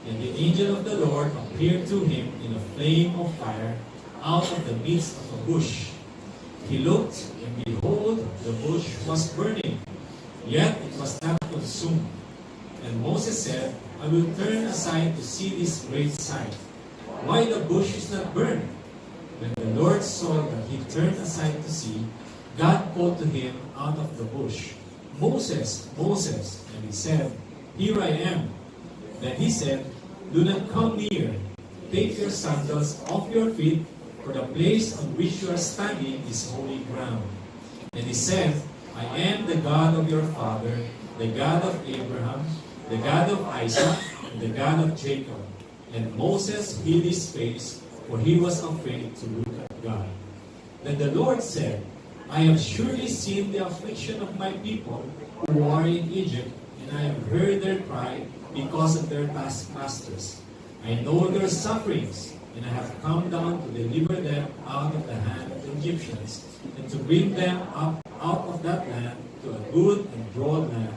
And the angel of the Lord appeared to him in a flame of fire out of the midst of a bush. He looked, and behold, the bush was burning, yet it was not consumed. And Moses said, I will turn aside to see this great sight, why the bush is not burned. When the Lord saw that he turned aside to see, God called to him out of the bush, Moses, Moses. And he said, Here I am. Then he said, Do not come near. Take your sandals off your feet, for the place on which you are standing is holy ground. And he said, I am the God of your father, the God of Abraham, the God of Isaac, and the God of Jacob. And Moses hid his face, for he was afraid to look at God. Then the Lord said, I have surely seen the affliction of my people who are in Egypt, and I have heard their cry because of their taskmasters. I know their sufferings, and I have come down to deliver them out of the hand of the Egyptians, and to bring them up out of that land to a good and broad land,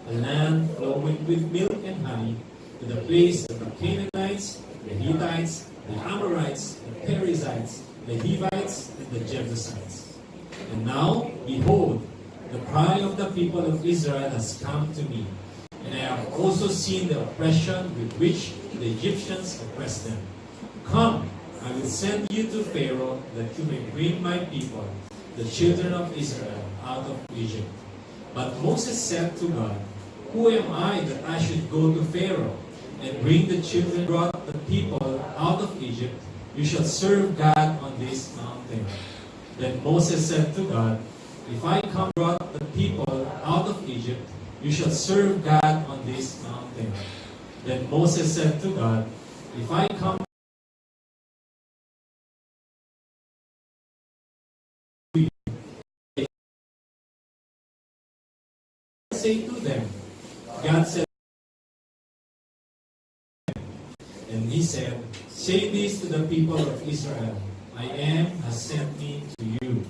a land flowing with milk and honey, to the place of the Canaanites, the Hittites, the Amorites, the Perizzites, the Hivites, and the Jebusites. And now, behold, the cry of the people of Israel has come to me, and I have also seen the oppression with which the Egyptians oppress them. Come, I will send you to Pharaoh, that you may bring my people, the children of Israel, out of Egypt. But Moses said to God, Who am I that I should go to Pharaoh and bring the children brought the people out of Egypt? You shall serve God on this mountain. Then Moses said to God, If I come brought the people out of Egypt, you shall serve God on this mountain. Then Moses said to God, If I come say to them, God said, and he said, Say this to the people of Israel, I am has sent me to you.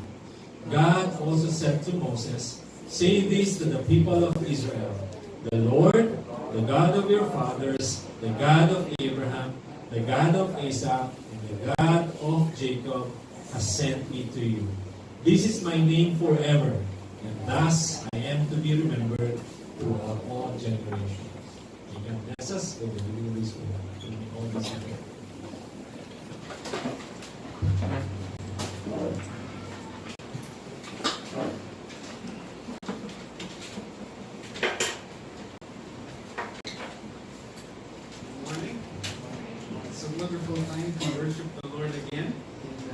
God also said to Moses, Say this to the people of Israel, The Lord, the God of your fathers, the God of Abraham, the God of Isaac, and the God of Jacob has sent me to you. This is my name forever, and thus I am to be remembered throughout all generations. May God bless us with the reading of His word. All this morning. It's a wonderful time to worship the Lord again.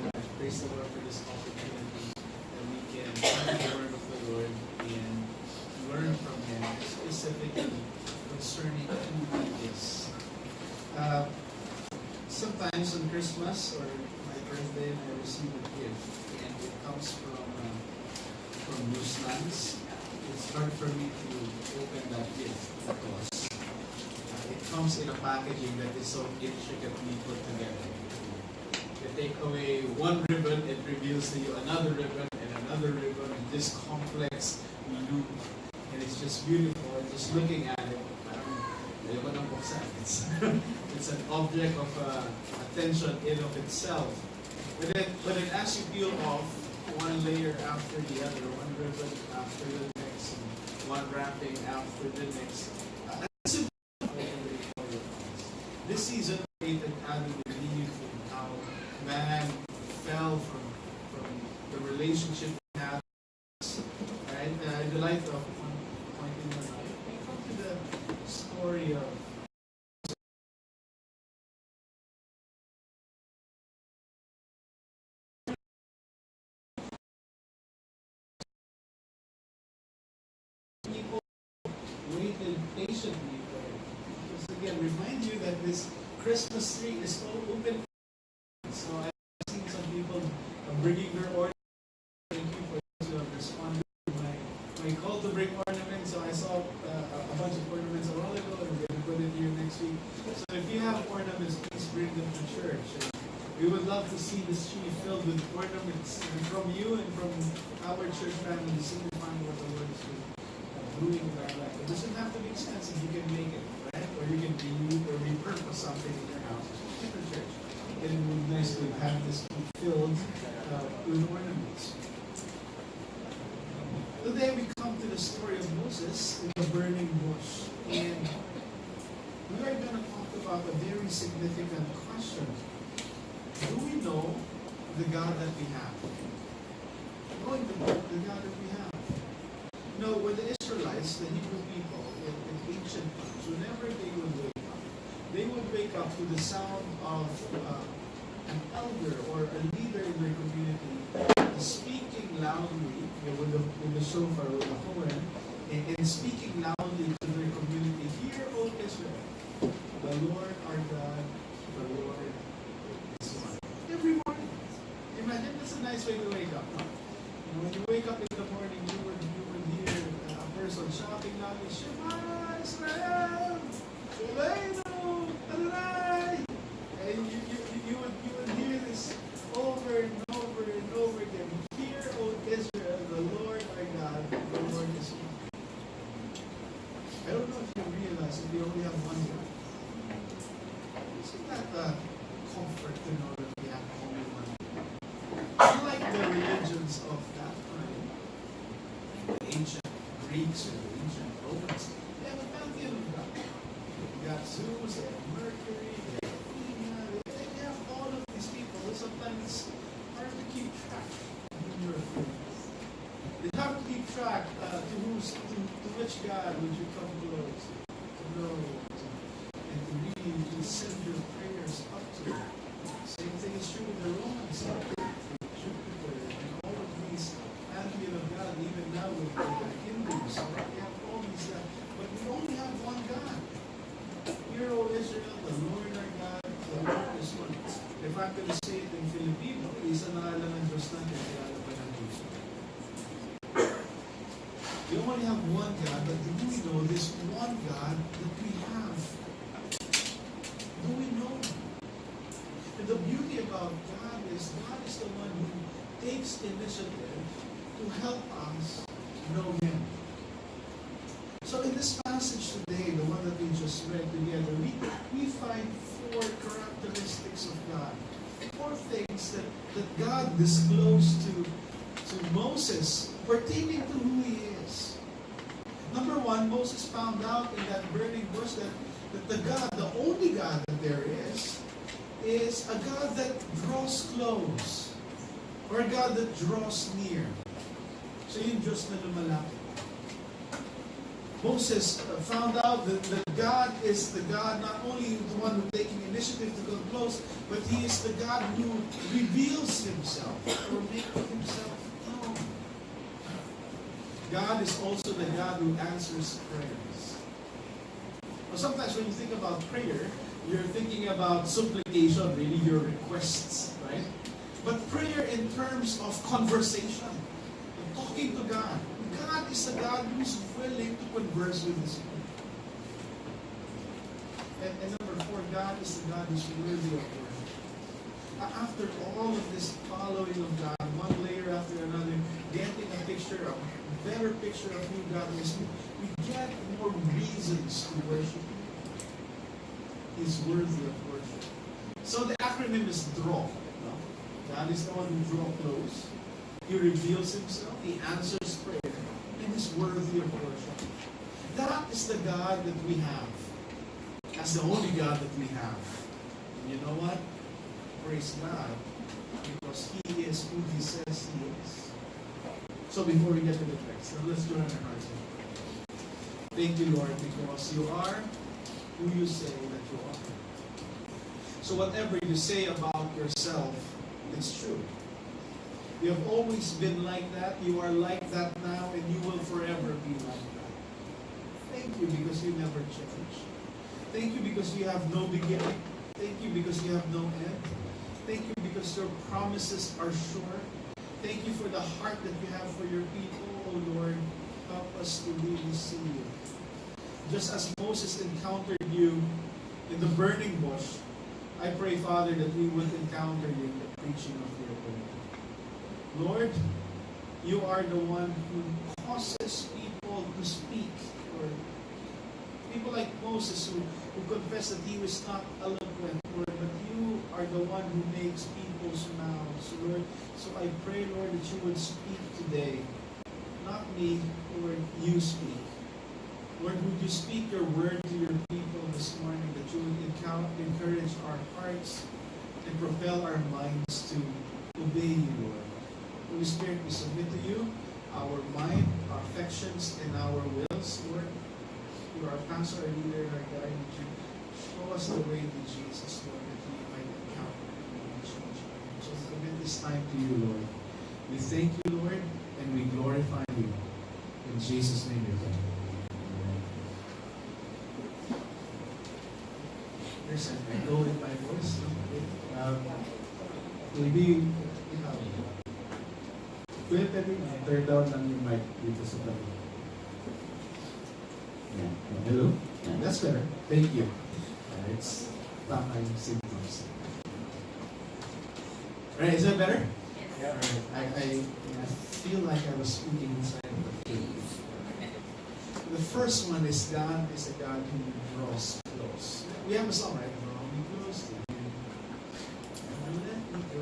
And praise the Lord for this opportunity that we can learn the word of the Lord and learn from Him, specifically concerning who He is. Sometimes on Christmas or my birthday, I receive a gift, and it comes from loose lands. It's hard for me to open that gift because it comes in a packaging that is so intricately put together. You take away one ribbon, it reveals to you another ribbon and another ribbon in this complex loop. And it's just beautiful. And just looking at it, it's an object of attention in of itself. But then as you peel off one layer after the other, one ribbon after the next, and one wrapping after the next, this season created Adam and Eve and how man fell from the relationship we had. Right? The light of pointing out. We come to the story of people waited patiently for it. Just again, remind you that this Christmas tree is all open. So I've seen some people bringing their ornaments. Thank you for those who have responded to my call to bring ornaments. So I saw a bunch of ornaments a while ago, and we're going to put it here next week. So if you have ornaments, please bring them to church. And we would love to see this tree filled with ornaments, and from you and from our church family, signifying what the Lord is doing in our life. It doesn't have to be expensive. You can make it, right? Or you can reuse or repurpose. something in your house, just take it to church. It would be nice to have this filled with ornaments. Today we come to the story of Moses in the burning bush. And we are going to talk about a very significant question. Do we know the God that we have? Knowing the God that we have. You know, when the Israelites, the Hebrew people in ancient times, whenever they would wake up to the sound of an elder or a leader in their community speaking loudly with the shofar, with the horn, and speaking loudly to their community, "Hear, O Israel, the Lord our God, the Lord is one." Every morning. Imagine, that's a nice way to wake up. No? When you wake up in the morning, you would hear a person shouting loudly, "Shema Israel, Eloheinu Adonai." And you would hear this over and over and over again. "Hear, O Israel, the Lord our God, the Lord is one." I don't know if you realize that we only have one God. Isn't that a comfort to know that we have only one God? Unlike the religions of that time, the ancient Greeks or the ancient Romans, they have a pantheon of God. They have Zeus, they have Mercury, they have Athena, they have all of these people. Sometimes it's hard to keep track. They have to keep track to which God would you come close to know and to really send your prayers up to. Same thing is true with the Romans, Jupiter, and all of these pantheon of God, even now with the Hindus. They have all these gods, but we only have one God. Hear, O Israel, the Lord our God, the Lord is one. If I'm going to say it in Filipino, isa na lang ang Diyos natin, kilala pa ng Diyos. We only have one God, but do we know this one God that we have? Do we know? And the beauty about God is the one who takes initiative to help us know Him. So in this passage today, the one that we just read together, we find four characteristics of God. Four things that God disclosed to Moses pertaining to who He is. Number one, Moses found out in that burning bush that the God, the only God that there is a God that draws close, or a God that draws near. So yung Diyos na lumalapit. Moses found out that God is the God, not only the one who's taking initiative to come close, but He is the God who reveals Himself or makes Himself known. God is also the God who answers prayers. Well, sometimes when you think about prayer, you're thinking about supplication, really your requests, right? But prayer in terms of conversation, talking to God. God is a God who's willing to converse with His people. And number four, God is the God who's worthy of worship. After all of this following of God, one layer after another, getting a picture, a better picture of who God is, we get more reasons to worship Him. He's worthy of worship. So the acronym is DRAW. No? God is the one who draws close. He reveals Himself. He answers prayer. And is worthy of worship. That is the God that we have. That's the only God that we have. And you know what? Praise God. Because He is who He says He is. So before we get to the text, let's join our hearts. Thank you, Lord, because You are who You say that You are. So whatever You say about Yourself, it's true. You have always been like that. You are like that now, and You will forever be like that. Thank You because You never change. Thank You because You have no beginning. Thank You because You have no end. Thank You because Your promises are sure. Thank You for the heart that You have for Your people, oh Lord. Help us to really see You. Just as Moses encountered You in the burning bush, I pray, Father, that we would encounter You in the preaching of Your word. Lord, You are the one who causes people to speak, Lord. People like Moses who confessed that he was not eloquent, Lord, but you are the one who makes people's mouths, Lord. So I pray, Lord, that you would speak today. Not me, Lord, you speak. Lord, would you speak your word to your people this morning, that you would encourage our hearts and propel our minds to obey you, Lord. Holy Spirit, we submit to you our mind, our affections, and our wills, Lord. You are our pastor, our leader, and our guide. Would you show us the way to Jesus, Lord, that we might encounter and change. So we commit this time to you, Lord. We thank you, Lord, and we glorify you. In Jesus' name we pray. There's an echo in my voice. Maybe, Kuya, pwede turn down lang yung mic dito sa tabi. Hello? That's better. Thank you. It's tama yung symptoms. Alright, is that better? Yeah. Alright, I feel like I was speaking inside of a cave. The first one is God is a God who draws close. We have a song, right? Draw me close to you. And let me go.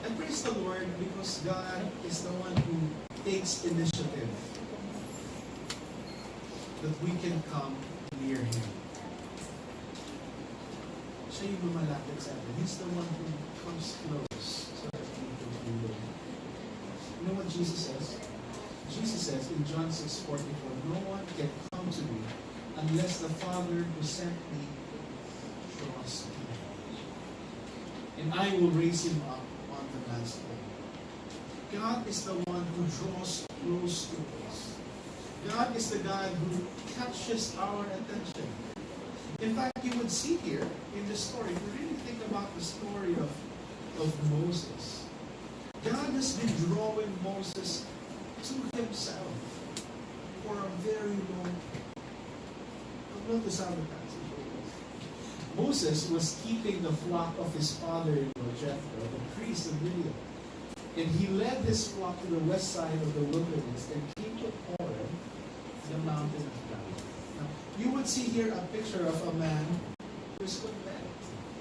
And praise the Lord because God is the one who takes initiative that we can come near Him. Siya yung lumalapit sa atin. He's the one who comes close so that we can be with Him. You know what Jesus says? Jesus says in John 6:44, no one can come to me unless the Father who sent me draws him. And I will raise him up on the last day. God is the one who draws close to us. God is the God who catches our attention. In fact, you would see here in the story, if you really think about the story of Moses, God has been drawing Moses to himself for a very long time. Notice how the passage goes. Moses was keeping the flock of his father-in-law Jethro, the priest of Midian. And he led his flock to the west side of the wilderness and came to Horeb, the mountain of God. Now, you would see here a picture of a man who is content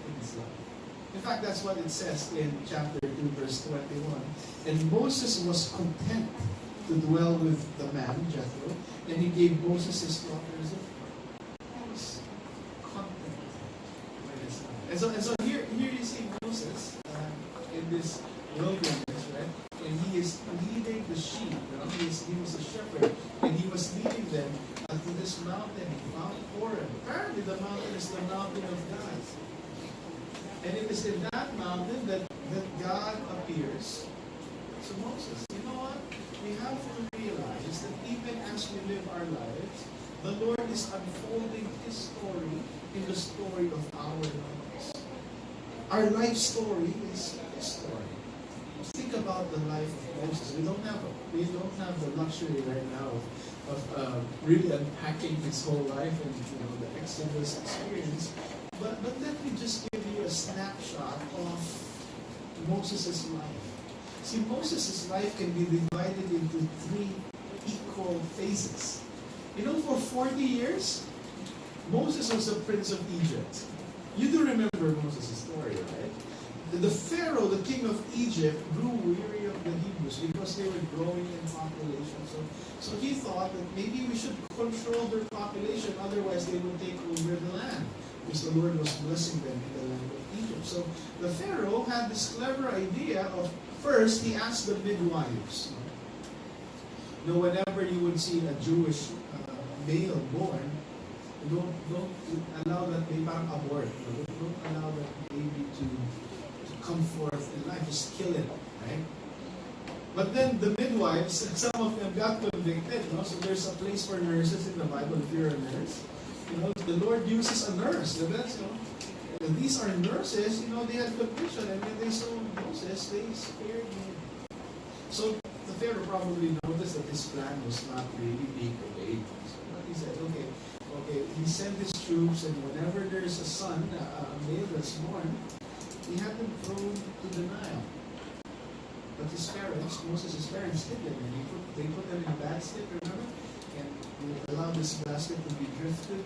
in his life. In fact, that's what it says in chapter 2, verse 21. And Moses was content to dwell with the man, Jethro, and he gave Moses his daughters. He was content with his life. And so here you see Moses in this wilderness, right? And he is leading the sheep. He was a shepherd, and he was leading them to this mountain, Mount Horeb. Apparently, the mountain is the mountain of God. And it is in that mountain that God appears to Moses. You know what? We have to realize that even as we live our lives, the Lord is unfolding His story in the story of our lives. Our life story is His story. Think about the life of Moses. We don't have the luxury right now of really unpacking his whole life and the Exodus experience. But let me just give you a snapshot of Moses' life. See, Moses' life can be divided into 3 equal phases. For 40 years, Moses was the prince of Egypt. You do remember Moses' story, right? The Pharaoh, the king of Egypt, grew weary of the Hebrews because they were growing in population. So he thought that maybe we should control their population, otherwise they would take over the land. Because the Lord was blessing them in the land of Egypt. So the Pharaoh had this clever idea of, first, he asked the midwives. Whenever you would see a Jewish male born, don't allow that baby, parang abort. Don't allow that baby to come forth in life. Just kill it, right? But then the midwives, some of them got convicted. So there's a place for nurses in the Bible if you're a nurse. The Lord uses a nurse. These are nurses, they had conviction, and when they saw Moses, they spared him. So the Pharaoh probably noticed that his plan was not really being obeyed. So he said, okay, he sent his troops, and whenever there's a son, a male that's born, he had them thrown to the Nile. But his parents, Moses' parents, hid them, and they put them in a basket, remember? And they allowed this basket to be drifted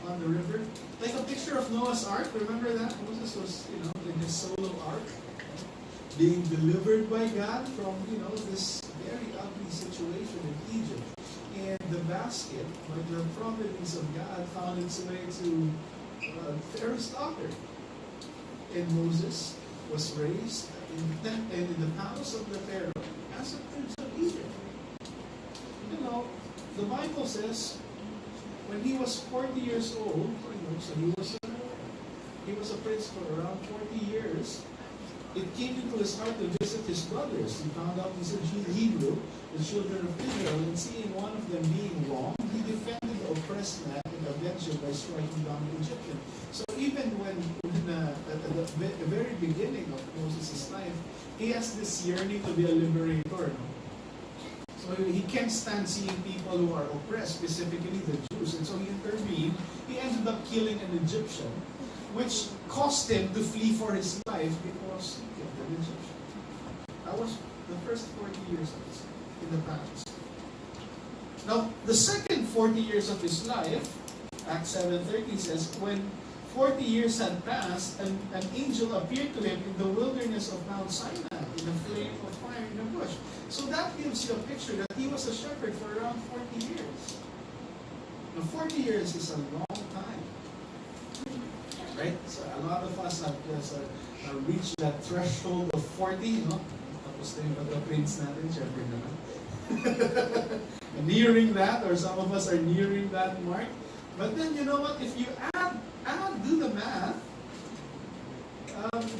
on the river. Like a picture of Noah's Ark, remember that? Moses was, in his solo ark, being delivered by God from, this very ugly situation in Egypt. And the basket, by the providence of God, found its way to Pharaoh's daughter. And Moses was raised in the palace of the Pharaoh as a prince of Egypt. The Bible says when he was 40 years old, so he was a prince for around 40 years, it came into his heart to visit his brothers. He found out he's a Hebrew, the children of Israel, and seeing one of them being wronged, he defended the oppressed man and avenged him by striking down the Egyptian. So even when at the very beginning of Moses' life, he has this yearning to be a liberator. So he can't stand seeing people who are oppressed, specifically the Jews. And so he intervened. He ended up killing an Egyptian, which caused him to flee for his life because he killed an Egyptian. That was the first 40 years of his life in the palace. Now, the second 40 years of his life, Acts 7:30 says, when 40 years had passed, an angel appeared to him in the wilderness of Mount Sinai in a flame of fire in a bush. So that gives you a picture that he was a shepherd for around 40 years. Now, 40 years is a long time. Right? So a lot of us have just reached that threshold of 40, Tapos na yung pagka-prince natin, shepherd naman. Nearing that, or some of us are nearing that mark. But then, you know what? If you do the math,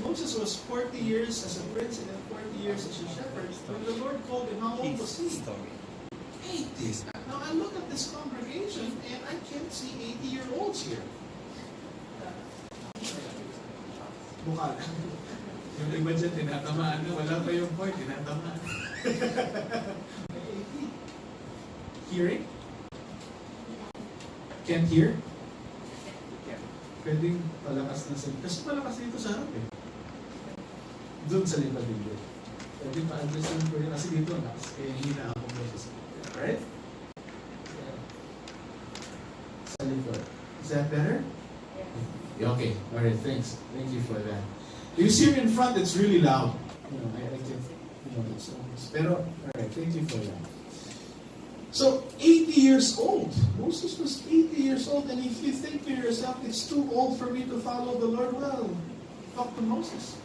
Moses was 40 years as a prince and then 40 years as a shepherd. When the Lord called him, how old was he? 80. Now I look at this congregation and I can't see 80-year-olds here. Mukha lang. Yung iba dyan, tinatamaan na. Wala pa yung point, tinatamaan. 80. Hearing? Can't hear? Pwedeng palakas na sa likod. Kasi malakas dito sa harap eh. Doon sa likod dito. Pwede pa-understand ko yun. Kasi dito, kaya hindi na ako sa likod. Alright? Sa likod. Is that better? Yeah. Okay. Alright, thanks. Thank you for that. You see in front, it's really loud. I can, it's almost. Pero, alright, thank you for that. So, 80 years old. Moses was 80 years old, and if you think to yourself, it's too old for me to follow the Lord, well, talk to Moses.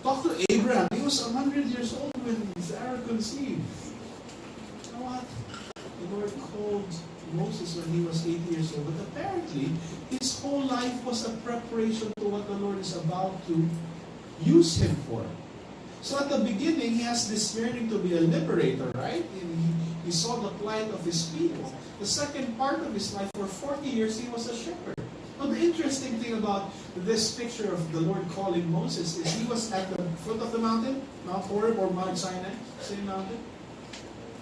Talk to Abraham. He was 100 years old when Sarah conceived. You know what? The Lord called Moses when he was 80 years old, but apparently, his whole life was a preparation to what the Lord is about to use him for. So at the beginning, he has this yearning to be a liberator, right? He saw the plight of his people. The second part of his life, for 40 years, he was a shepherd. Now, the interesting thing about this picture of the Lord calling Moses is he was at the foot of the mountain, Mount Horeb or Mount Sinai, same mountain,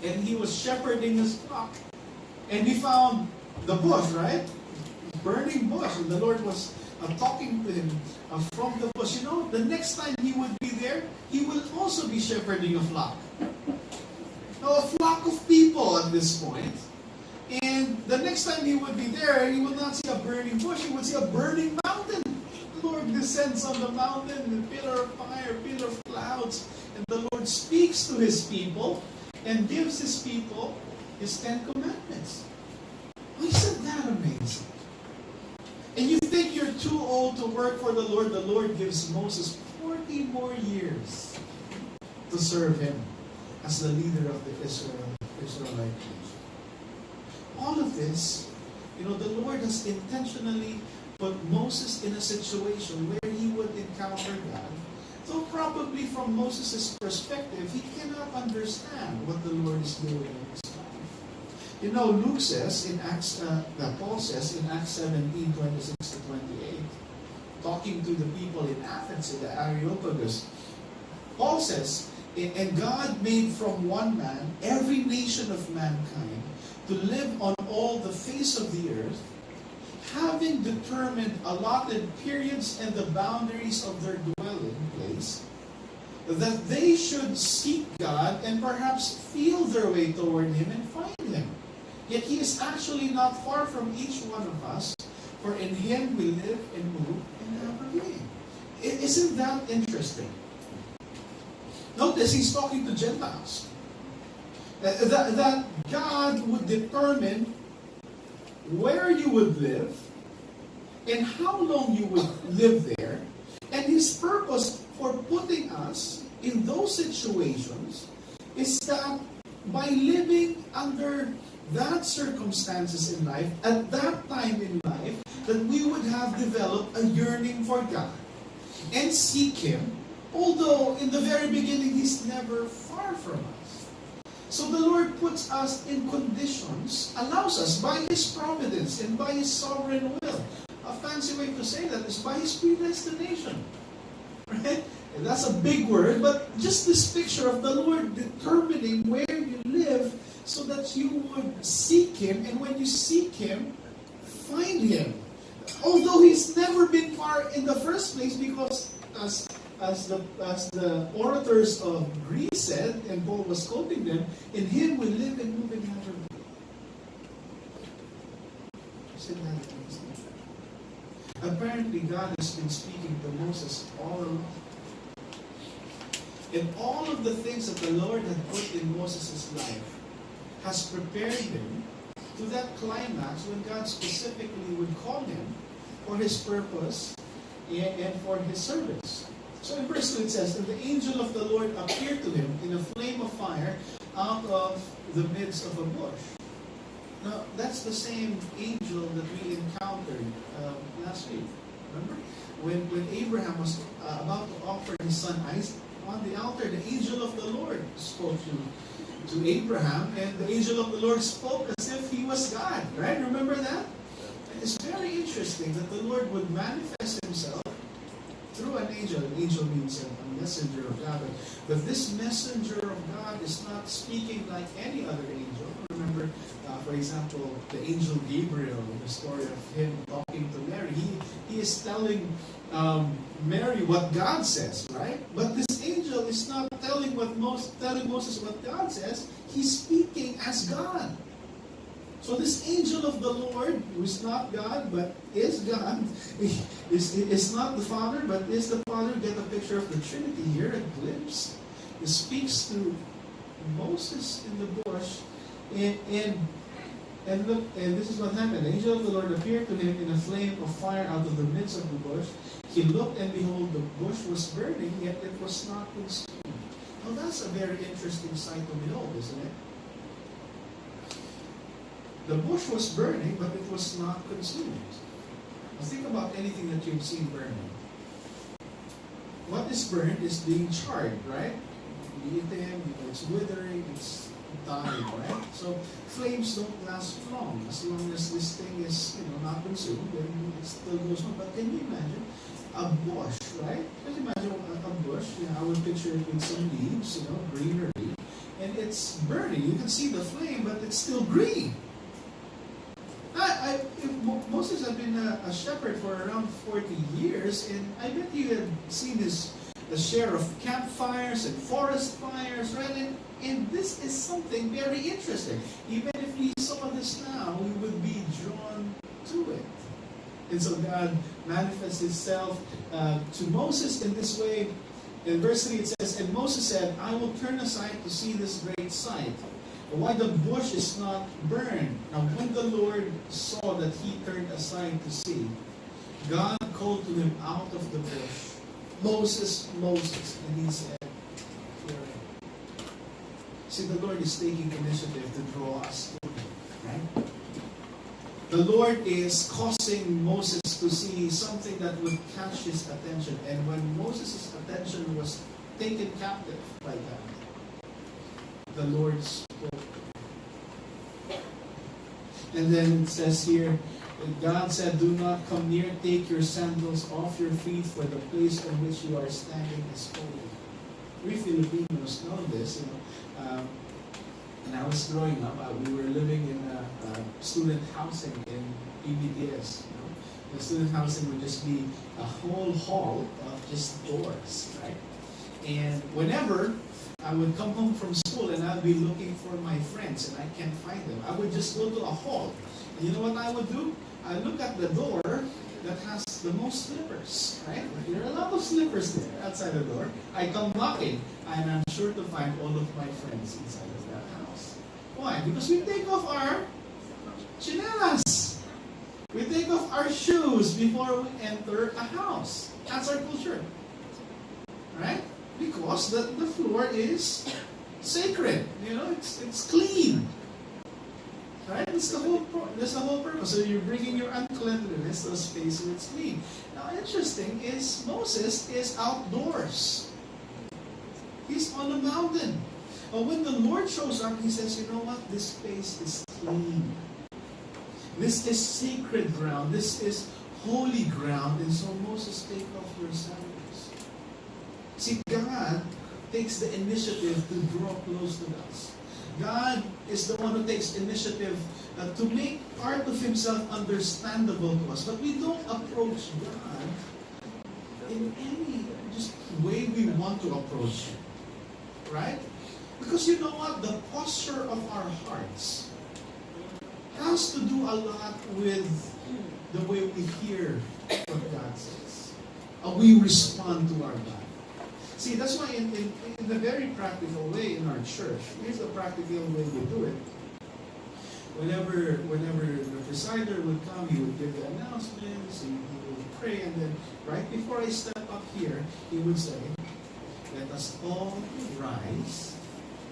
and he was shepherding his flock. And he found the bush, right? Burning bush. And the Lord was talking to him from the bush. You know, the next time he would be there, he will also be shepherding a flock. Now, a flock of people at this point. And the next time he would be there, he would not see a burning bush, he would see a burning mountain. The Lord descends on the mountain in a pillar of fire, pillar of clouds. And the Lord speaks to his people and gives his people his 10 commandments. Isn't that amazing? And you think you're too old to work for the Lord gives Moses 40 more years to serve him as the leader of the Israelite nation. All of this, the Lord has intentionally put Moses in a situation where he would encounter God. So probably from Moses' perspective, he cannot understand what the Lord is doing in his life. Luke says in Acts, Paul says in Acts 17:26-28, talking to the people in Athens, in the Areopagus, Paul says, and God made from one man every nation of mankind to live on all the face of the earth, having determined allotted periods and the boundaries of their dwelling place, that they should seek God and perhaps feel their way toward Him and find Him. Yet He is actually not far from each one of us, for in Him we live and move and have our being. Isn't that interesting? Notice He's talking to Gentiles. That God would determine where you would live and how long you would live there, and His purpose for putting us in those situations is that by living under that circumstances in life, at that time in life, that we would have developed a yearning for God and seek Him, although in the very beginning He's never far from us. So the Lord puts us in conditions, allows us by His providence and by His sovereign will. A fancy way to say that is by His predestination. Right? And that's a big word, but just this picture of the Lord determining where you live so that you would seek Him, and when you seek Him, find Him. Although He's never been far in the first place, because as the orators of Greece said, and Paul was quoting them, in Him we live and move and have our being. Said that again. Apparently God has been speaking to Moses all along. And all of the things that the Lord had put in Moses' life has prepared him to that climax when God specifically would call him for His purpose and for His service. So in verse 2 it says, "And the angel of the Lord appeared to him in a flame of fire out of the midst of a bush." Now, that's the same angel that we encountered last week. Remember? When Abraham was about to offer his son Isaac on the altar, the angel of the Lord spoke to Abraham, and the angel of the Lord spoke as if he was God. Right? Remember that? And it's very interesting that the Lord would manifest Himself through an angel. An angel means a messenger of God. But this messenger of God is not speaking like any other angel. Remember, for example, the angel Gabriel, the story of him talking to Mary. He is telling Mary what God says, right? But this angel is not telling Moses what God says. He's speaking as God. So this angel of the Lord, who is not God, but is God, is not the Father, but is the Father. Get a picture of the Trinity here, a glimpse. He speaks to Moses in the bush, and look, and this is what happened. The angel of the Lord appeared to him in a flame of fire out of the midst of the bush. He looked, and behold, the bush was burning, yet it was not consumed. Now that's a very interesting sight to behold, isn't it? The bush was burning, but it was not consumed. Now think about anything that you've seen burning. What is burned is being charred, right? You eat them, it's withering, it's dying, right? So flames don't last long. As long as this thing is, not consumed, then it still goes on. But can you imagine a bush, right? Just imagine a bush. I would picture it with some leaves, greenery, and it's burning. You can see the flame, but it's still green. Moses had been a shepherd for around 40 years, and I bet he had seen a share of campfires and forest fires, right? And this is something very interesting. Even if we saw this now, we would be drawn to it. And so God manifests Himself to Moses in this way. In verse 3 it says, "And Moses said, I will turn aside to see this great sight, why the bush is not burned." Now when the Lord saw that he turned aside to see, God called to him out of the bush, "Moses, Moses." And he said, "Here I am." See, the Lord is taking initiative to draw us to Him, right? The Lord is causing Moses to see something that would catch his attention. And when Moses' attention was taken captive by God, the Lord spoke. And then it says here, God said, "Do not come near, take your sandals off your feet, for the place on which you are standing is holy." We Filipinos know this. When I was growing up, we were living in student housing in PBDS. The student housing would just be a whole hall of just doors, right? And whenever I would come home from school and I'd be looking for my friends and I can't find them, I would just go to a hall. And you know what I would do? I look at the door that has the most slippers, right? There are a lot of slippers there outside the door. I come knocking and I'm sure to find all of my friends inside of that house. Why? Because we take off our chinelas. We take off our shoes before we enter a house. That's our culture. Right? Because the floor is sacred. You know, it's clean. Right? That's the whole purpose. So you're bringing your uncleanliness to a space where it's clean. Now, interesting is Moses is outdoors. He's on a mountain. But when the Lord shows up, He says, you know what? This space is clean. This is sacred ground. This is holy ground. And so Moses, take off your sandals. See, God takes the initiative to draw close to us. God is the one who takes initiative to make part of Himself understandable to us. But we don't approach God in any just way we want to approach Him. Right? Because you know what? The posture of our hearts has to do a lot with the way we hear what God says. We respond to our God. See, that's why in the very practical way in our church, here's the practical way we do it. Whenever the presider would come, he would give the announcements, he would pray, and then right before I step up here, he would say, let us all rise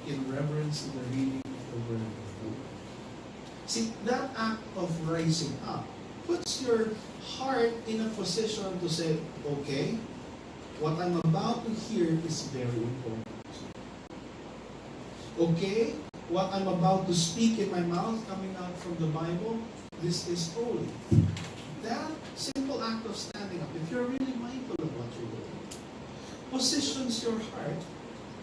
in reverence to the reading of the word of God. See, that act of rising up puts your heart in a position to say, okay, what I'm about to hear is very important. Okay, what I'm about to speak in my mouth coming out from the Bible, this is holy. That simple act of standing up, if you're really mindful of what you're doing, positions your heart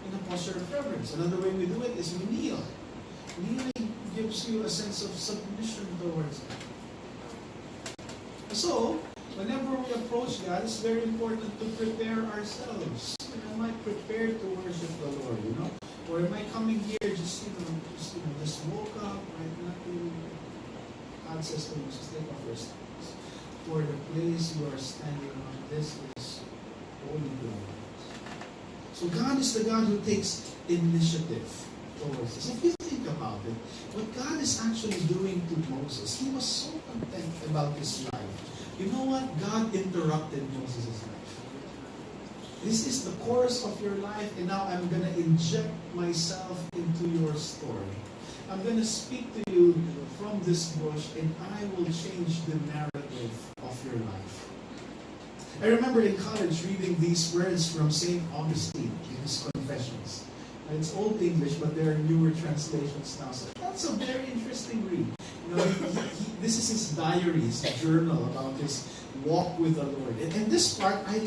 in a posture of reverence. Another way we do it is we kneel. Kneeling gives you a sense of submission towards God. So, whenever we approach God, it's very important to prepare ourselves. Am I prepared to worship the Lord, you know? Or am I coming here just woke up, right? Nothing. God says to Moses, take off your sandals. For the place you are standing on, this is holy ground. So God is the God who takes initiative towards us. If you think about it, what God is actually doing to Moses, he was so content about his life. You know what? God interrupted Moses' life. This is the course of your life, and now I'm going to inject myself into your story. I'm going to speak to you from this bush, and I will change the narrative of your life. I remember in college reading these words from St. Augustine in his Confessions. It's Old English, but there are newer translations now. So that's a very interesting read. You know, this is his diary, his journal about his walk with the Lord. And this part I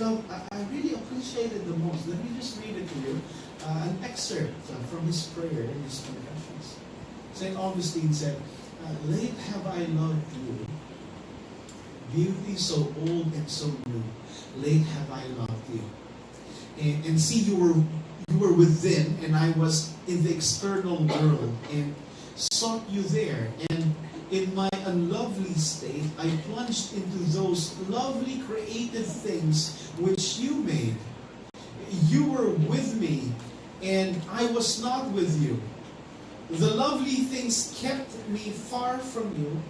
really appreciated the most. Let me just read it to you. An excerpt from his prayer in his Confessions. St. Augustine said, late have I loved you, beauty so old and so new. Late have I loved you. And see, you were within, and I was in the external world, and sought you there. And in my unlovely state, I plunged into those lovely creative things which you made. You were with me, and I was not with you. The lovely things kept me far from you,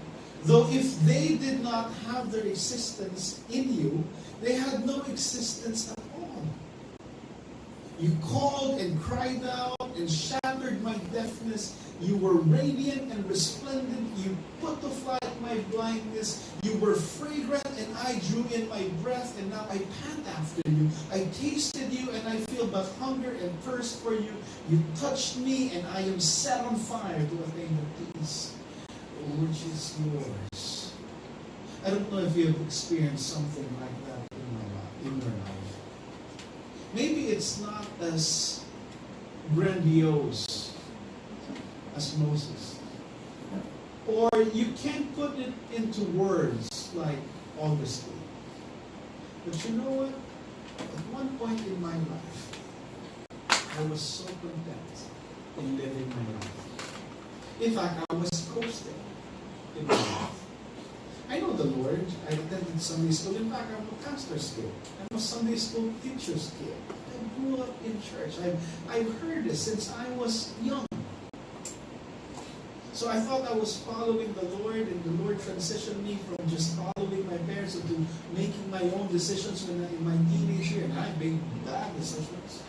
though if they did not have their existence in you, they had no existence at all. You called and cried out and shattered my deafness. You were radiant and resplendent. You put to flight my blindness. You were fragrant, and I drew in my breath, and now I pant after you. I tasted you, and I feel but hunger and thirst for you. You touched me, and I am set on fire to attain the peace which is yours. I don't know if you have experienced something like that in your life. Maybe it's not as grandiose as Moses. Or you can't put it into words like Augustine. But you know what? At one point in my life, I was so content in living my life. In fact, I was coasting in my life. I know the Lord. I attended Sunday school. In fact, I'm a pastor's kid. I'm a Sunday school teacher's kid. I grew up in church. I've heard this since I was young. So I thought I was following the Lord, and the Lord transitioned me from just following my parents into making my own decisions when in my teenage year, and I made bad decisions.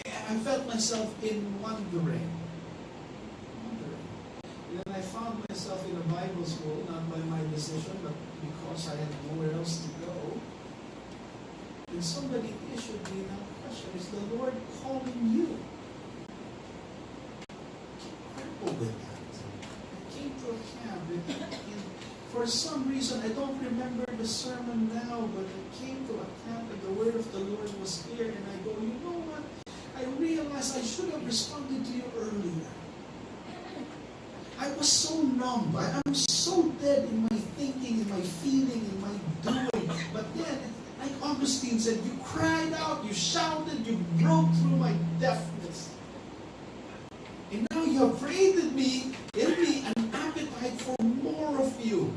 I felt myself in wandering. And then I found myself in a Bible school, not by my decision, but because I had nowhere else to go. And somebody issued me that question: is the Lord calling you? With that. I came to a camp and for some reason, I don't remember the sermon now, but I came to a camp and the word of the Lord was clear, and I go, you know what? I realized I should have responded to you earlier. I was so numb. I'm so dead in my thinking, in my feeling, in my doing. But then, like Augustine said, you cried out, you shouted, you broke through my deafness. And now you have created in me an appetite for more of you.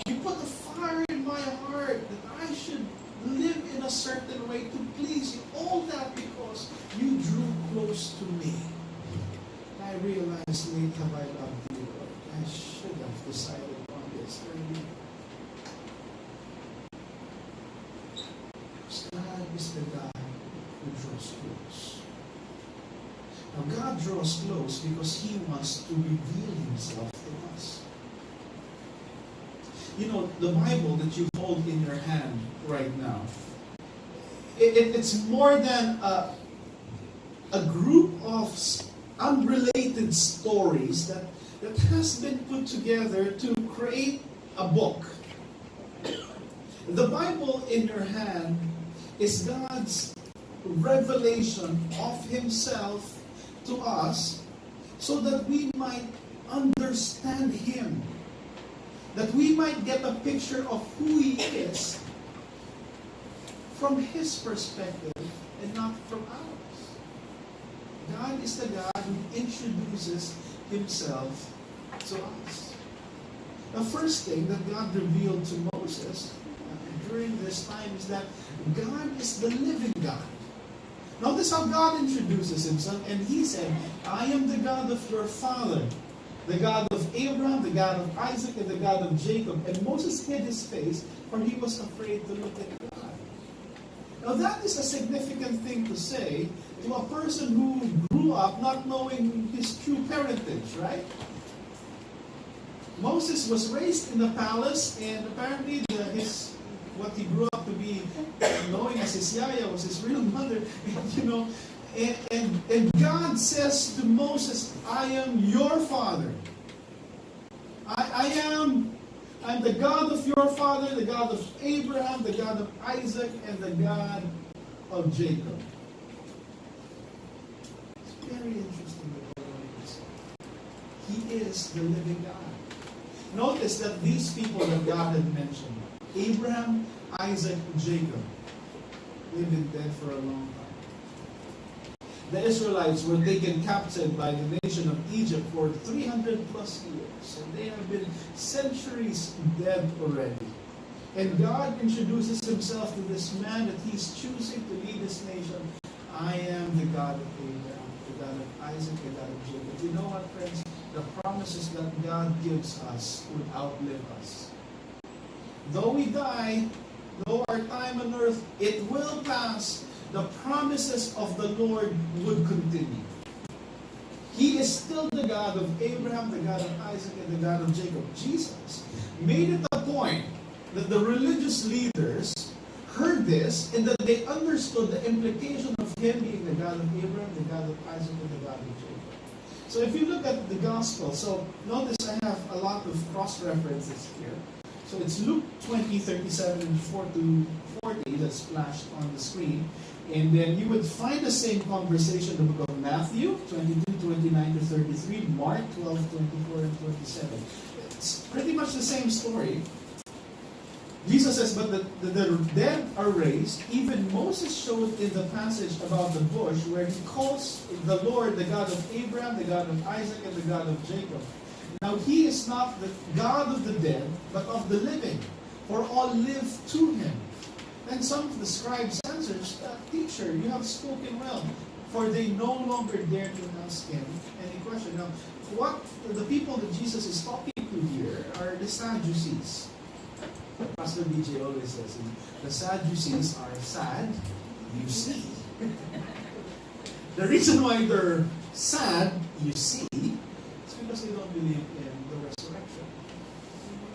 You put a fire in my heart that I should live in a certain way to please you. All that because you drew close to me. And I realized, late have I loved you, Lord. I should have decided on this earlier. God is the God who draws close. Now, God draws close because He wants to reveal Himself to us. You know, the Bible that you hold in your hand right now, it's more than a group of unrelated stories that has been put together to create a book. The Bible in your hand is God's revelation of Himself to us so that we might understand Him, that we might get a picture of who He is from His perspective and not from ours. God is the God who introduces Himself to us. The first thing that God revealed to Moses during this time is that God is the living God. Notice how God introduces Himself, and He said, I am the God of your father, the God of Abraham, the God of Isaac, and the God of Jacob. And Moses hid his face, for he was afraid to look at God. Now that is a significant thing to say to a person who grew up not knowing his true parentage, right? Moses was raised in the palace, and apparently what he grew up to be knowing as his yaya was his real mother, you know. And God says to Moses, I am your father. I'm the God of your father, the God of Abraham, the God of Isaac, and the God of Jacob. It's very interesting the way He is the living God. Notice that these people that God had mentioned, Abraham, Isaac, and Jacob, they've been dead for a long time. The Israelites were taken captive by the nation of Egypt for 300 plus years, and they have been centuries dead already. And God introduces Himself to this man that He's choosing to lead this nation. I am the God of Abraham, the God of Isaac, the God of Jacob. You know what, friends? The promises that God gives us would outlive us. Though we die, though our time on earth, it will pass, the promises of the Lord would continue. He is still the God of Abraham, the God of Isaac, and the God of Jacob. Jesus made it a point that the religious leaders heard this and that they understood the implication of Him being the God of Abraham, the God of Isaac, and the God of Jacob. So if you look at the Gospel, so notice I have a lot of cross-references here. So it's Luke 20, 37, and 4 to 40 that's flashed on the screen. And then you would find the same conversation in the book of Matthew, 22, 29 to 33, Mark 12, 24, and 27. It's pretty much the same story. Jesus says, but the dead are raised. Even Moses showed in the passage about the bush where he calls the Lord the God of Abraham, the God of Isaac, and the God of Jacob. Now he is not the God of the dead, but of the living, for all live to him. Then some of the scribes answered, Teacher, you have spoken well, for they no longer dare to ask him any question. Now, what the people that Jesus is talking to here are the Sadducees. Pastor BJ always says, the Sadducees are sad, you see. The reason why they're sad, you see, is because they don't believe in the resurrection.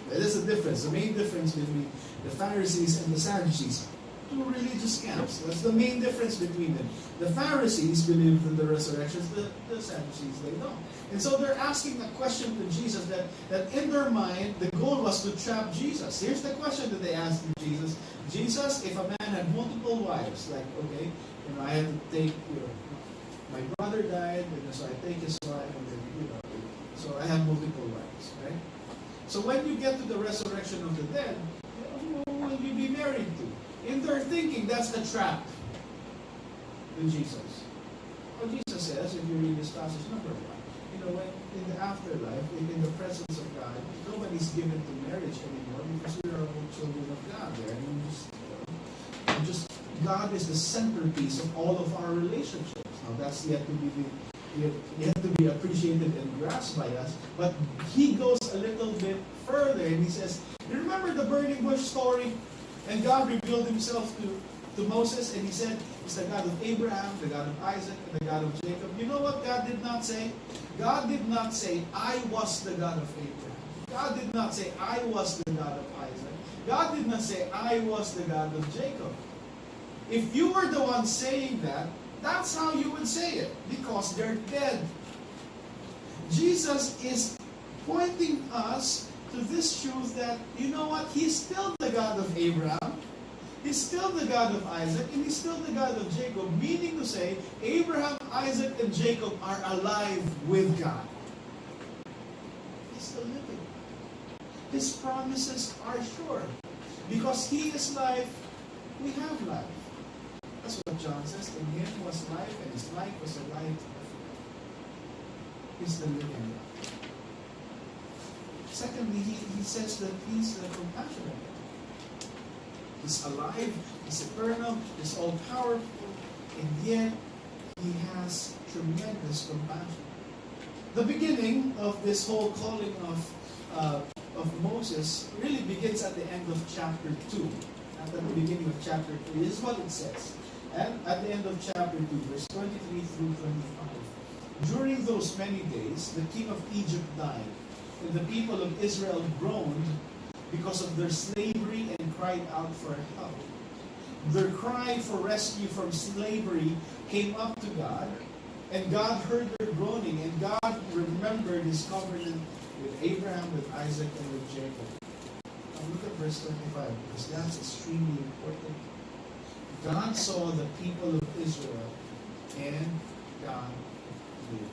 That is the difference. The main difference between the Pharisees and the Sadducees. Two religious camps. That's the main difference between them. The Pharisees believe in the resurrection, the Sadducees, they don't. And so they're asking a question to Jesus that in their mind, the goal was to trap Jesus. Here's the question that they asked Jesus. Jesus, if a man had multiple wives, like, okay, I had to take, my brother died, and so I take his wife, and then, so I have multiple wives, right? So when you get to the resurrection of the dead, who will you be married to? In their thinking, that's the trap to Jesus. Well, Jesus says, if you read this passage, number one, when in the afterlife, in the presence of God, nobody's given to marriage anymore because we are all children of God there. And God is the centerpiece of all of our relationships. Now that's yet to be appreciated and grasped by us. But he goes a little bit further and he says, you remember the burning bush story? And God revealed himself to Moses and he said, he's the God of Abraham, the God of Isaac, and the God of Jacob. You know what God did not say? God did not say, I was the God of Abraham. God did not say, I was the God of Isaac. God did not say, I was the God of Jacob. If you were the one saying that, that's how you would say it, because they're dead. Jesus is pointing us to this truth that, you know what, he's still the God of Abraham, he's still the God of Isaac, and he's still the God of Jacob, meaning to say, Abraham, Isaac, and Jacob are alive with God. He's still living. His promises are sure. Because he is life, we have life. That's what John says, in him was life, and his life was the light of life. He's the living God. Secondly, he says that he's the compassionate God. He's alive, he's eternal, he's all-powerful, and yet he has tremendous compassion. The beginning of this whole calling of Moses really begins at the end of chapter 2. At the beginning of chapter 3, this is what it says. And at the end of chapter 2, verse 23 through 25. During those many days, the king of Egypt died, and the people of Israel groaned because of their slavery and cried out for help. Their cry for rescue from slavery came up to God, and God heard their groaning, and God remembered his covenant with Abraham, with Isaac, and with Jacob. Now look at verse 25, because that's extremely important. God saw the people of Israel, and God knew.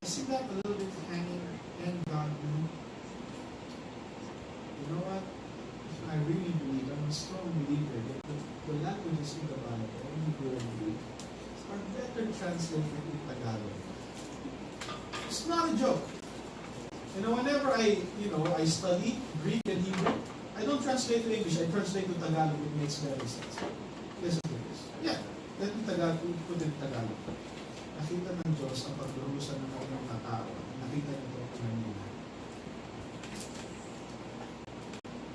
I see that a little bit hanging, and God knew. You know what? I really believe, I'm a strong believer that the languages in the Bible, Hebrew and Greek, are better translated in Tagalog. It's not a joke. Whenever I study Greek and Hebrew, I don't translate to English, I translate to Tagalog. It makes very sense. Listen to this. Yeah, let me put it in Tagalog. Nakita ng Diyos ang pagdurusa ng kanyang mga tao. Nakita nito ang kanina.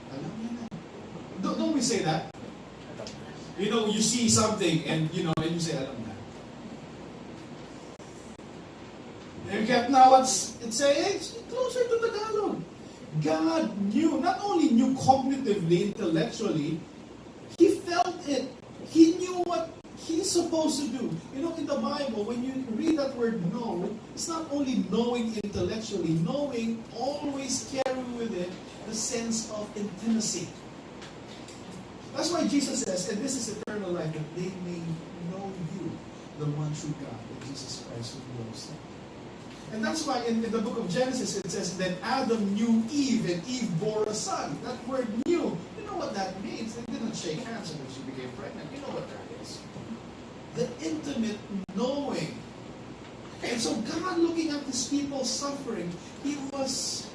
Alam niya na. Don't we say that? You see something and you say, alam na. And yet now it's saying, it's closer to Tagalog. God knew, not only knew cognitively, intellectually, he felt it. He knew what he's supposed to do. In the Bible, when you read that word know, it's not only knowing intellectually. Knowing always carry with it the sense of intimacy. That's why Jesus says, and this is eternal life, that they may know you, the one true God, and Jesus Christ who knows them. And that's why in the book of Genesis it says that Adam knew Eve and Eve bore a son. That word knew, you know what that means? They didn't shake hands when she became pregnant. You know what that is. The intimate knowing. And so God, looking at these people suffering, He was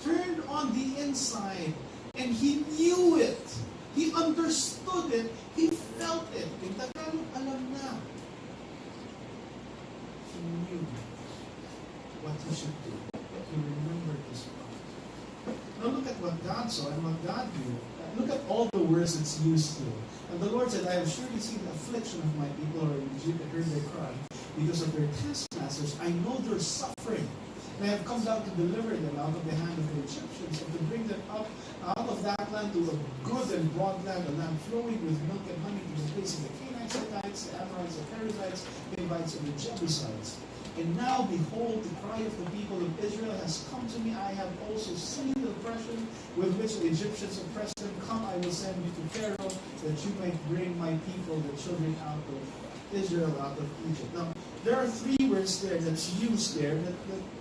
turned on the inside and He knew it. He understood it. He felt it. In Tagalog, alam na. He knew what He should do. He remembered His part. Now look at what God saw and what God knew. Look at all the words it's used to. And the Lord said, I have surely seen the affliction of my people, or in Egypt, I heard their cry, because of their taskmasters. I know their suffering. And I have come down to deliver them out of the hand of the Egyptians, and to bring them up out of that land to a good and broad land, a land flowing with milk and honey, to the place of the Canaanites, the Hittites, the Amorites, the Perizzites, the Hivites, and the Jebusites. And now, behold, the cry of the people of Israel has come to me. I have also seen the oppression with which the Egyptians oppressed them. Come, I will send you to Pharaoh, that you might bring my people, the children, out of Israel, out of Egypt. Now, there are three words there that's used there that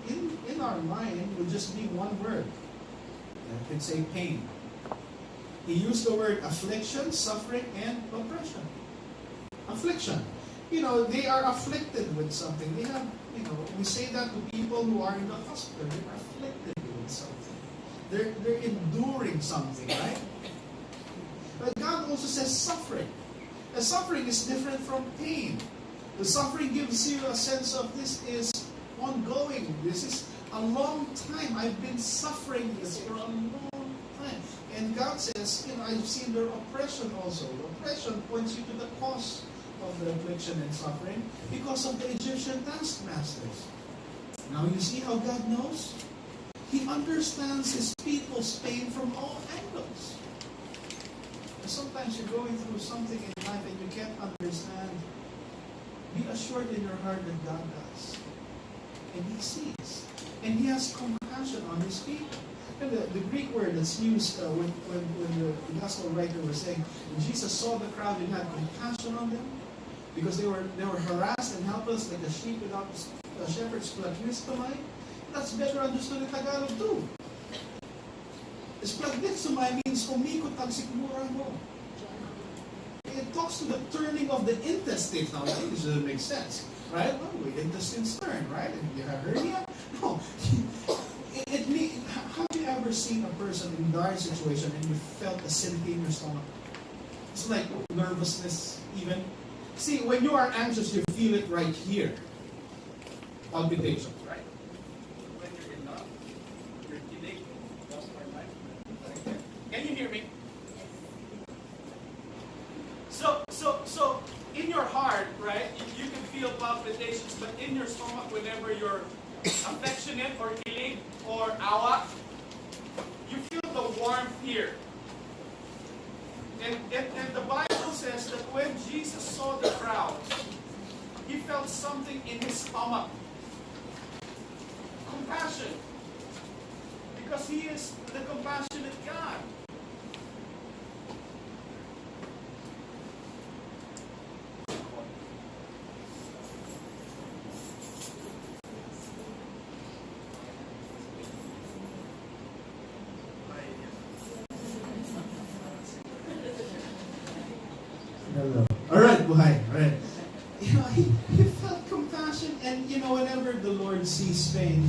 in our mind would just be one word. I can say pain. He used the word affliction, suffering, and oppression. Affliction. You know, they are afflicted with something. They have, you know, we say that to people who are in the hospital. They are afflicted with something. They're enduring something, right? But God also says suffering. The suffering is different from pain. The suffering gives you a sense of this is ongoing. This is a long time. I've been suffering this for a long time. And God says, you know, I've seen their oppression also. Oppression points you to the cause of the affliction and suffering because of the Egyptian taskmasters. Now you see how God knows? He understands His people's pain from all angles. And sometimes you're going through something in life and you can't understand. Be assured in your heart that God does. And He sees. And He has compassion on His people. And the Greek word that's used when the gospel writer was saying, when Jesus saw the crowd and had compassion on them, because they were harassed and helpless like a sheep without a shepherd's plagnistomai. That's better understood in Tagalog too. Plagnistomai means umikot ang sikmura mo. It talks to the turning of the intestines. Now, this doesn't make sense, right? Well, the intestines turn, right? And you have hernia? No. Have you ever seen a person in a dire situation and you felt acidity in your stomach? It's like nervousness even. See, when you are anxious, you feel it right here. Palpitations, right? When you're in love, you're kidding. That's my life. Can you hear me? So in your heart, right, you can feel palpitations, but in your stomach, whenever you're affectionate or kilig or awa, you feel the warmth here. And the Bible says that when Jesus saw the crowds, He felt something in His stomach. Compassion. Because He is the compassionate God. Hello. Alright, buhay. Alright. You know, he felt compassion, and you know, whenever the Lord sees pain,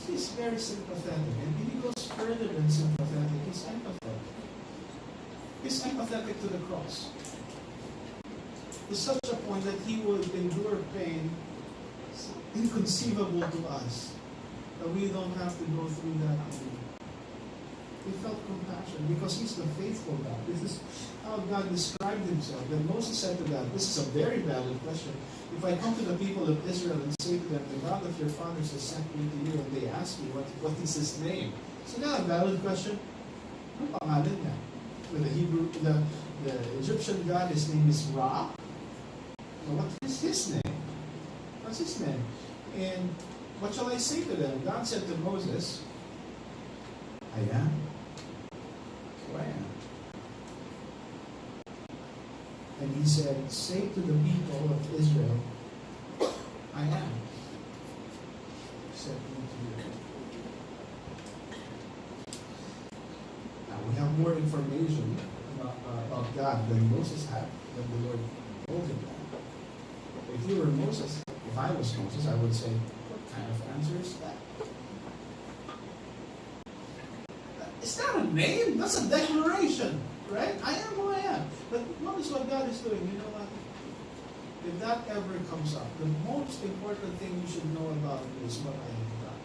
He's very sympathetic. And He goes further than sympathetic. He's empathetic. He's empathetic to the cross. To such a point that He would endure pain inconceivable to us, that we don't have to go through that anymore. He felt compassion because He's the faithful God. This is how God described Himself. Then Moses said to God, this is a very valid question. If I come to the people of Israel and say to them, the God of your fathers has sent me to you, and they ask me, what is His name? So now a valid question. Ano pangalan niya? With the Egyptian God, His name is Ra. Now, what is His name? What's His name? And what shall I say to them? God said to Moses, I am. So I am. And He said, say to the people of Israel, I am. sent me to you. Now we have more information about God than Moses had, than the Lord told him that. If you were Moses, if I was Moses, I would say, what kind of answer is that? It's not a name, that's a declaration, right? I am who I am. But notice what God is doing. You know what? If that ever comes up, the most important thing you should know about me is what I have done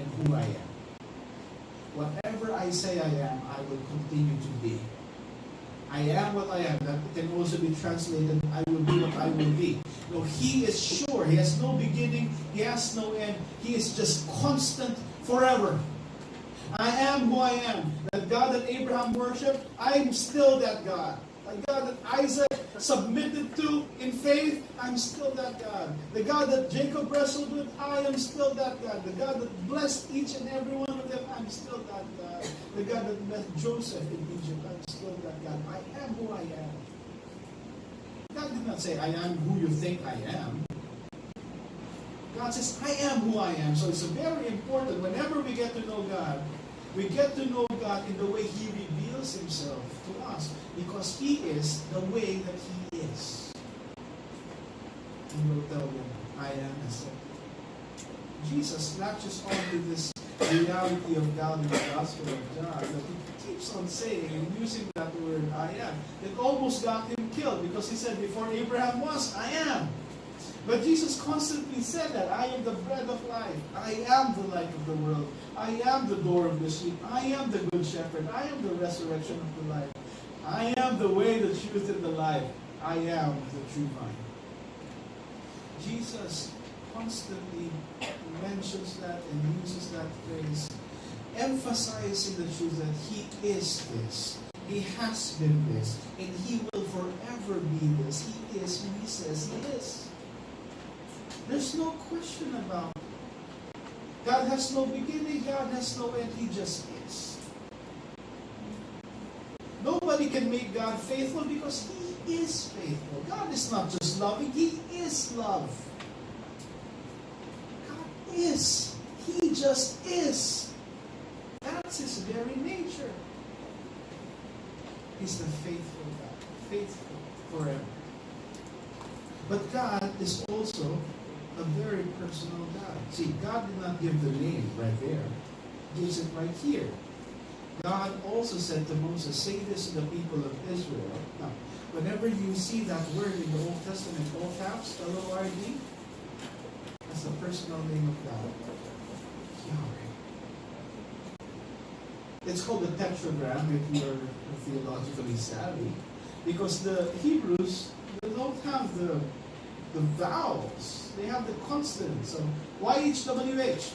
and who I am. Whatever I say I am, I will continue to be. I am what I am. That can also be translated, I will be what I will be. No, He is sure. He has no beginning. He has no end. He is just constant forever. I am who I am. That God that Abraham worshipped, I'm still that God. The God that Isaac submitted to in faith, I'm still that God. The God that Jacob wrestled with, I am still that God. The God that blessed each and every one of them, I'm still that God. The God that blessed Joseph in Egypt, I'm still that God. I am who I am. God did not say, I am who you think I am. God says, I am who I am. So it's very important whenever we get to know God, we get to know God in the way He reveals Himself to us, because He is the way that He is. And we'll tell them, I am accepted. Jesus latches onto this reality of God in the Gospel of John, that He keeps on saying and using that word, I am. It almost got Him killed, because He said, before Abraham was, I am. But Jesus constantly said that, I am the bread of life. I am the light of the world. I am the door of the sheep. I am the good shepherd. I am the resurrection of the life. I am the way, the truth, and the life. I am the true vine. Jesus constantly mentions that and uses that phrase, emphasizing the truth that He is this. He has been this. And He will forever be this. He is who He says He is. There's no question about it. God has no beginning, God has no end, He just is. Nobody can make God faithful because He is faithful. God is not just loving, He is love. God is. He just is. That's His very nature. He's the faithful God, faithful forever. But God is also a very personal God. See, God did not give the name right there. He gives it right here. God also said to Moses, say this to the people of Israel. Now, whenever you see that word in the Old Testament, all caps, L-O-R-D, that's the personal name of God. Yahweh. It's called the tetragram if you're theologically savvy, because the Hebrews, they don't have the vowels. They have the consonants. So YHWH.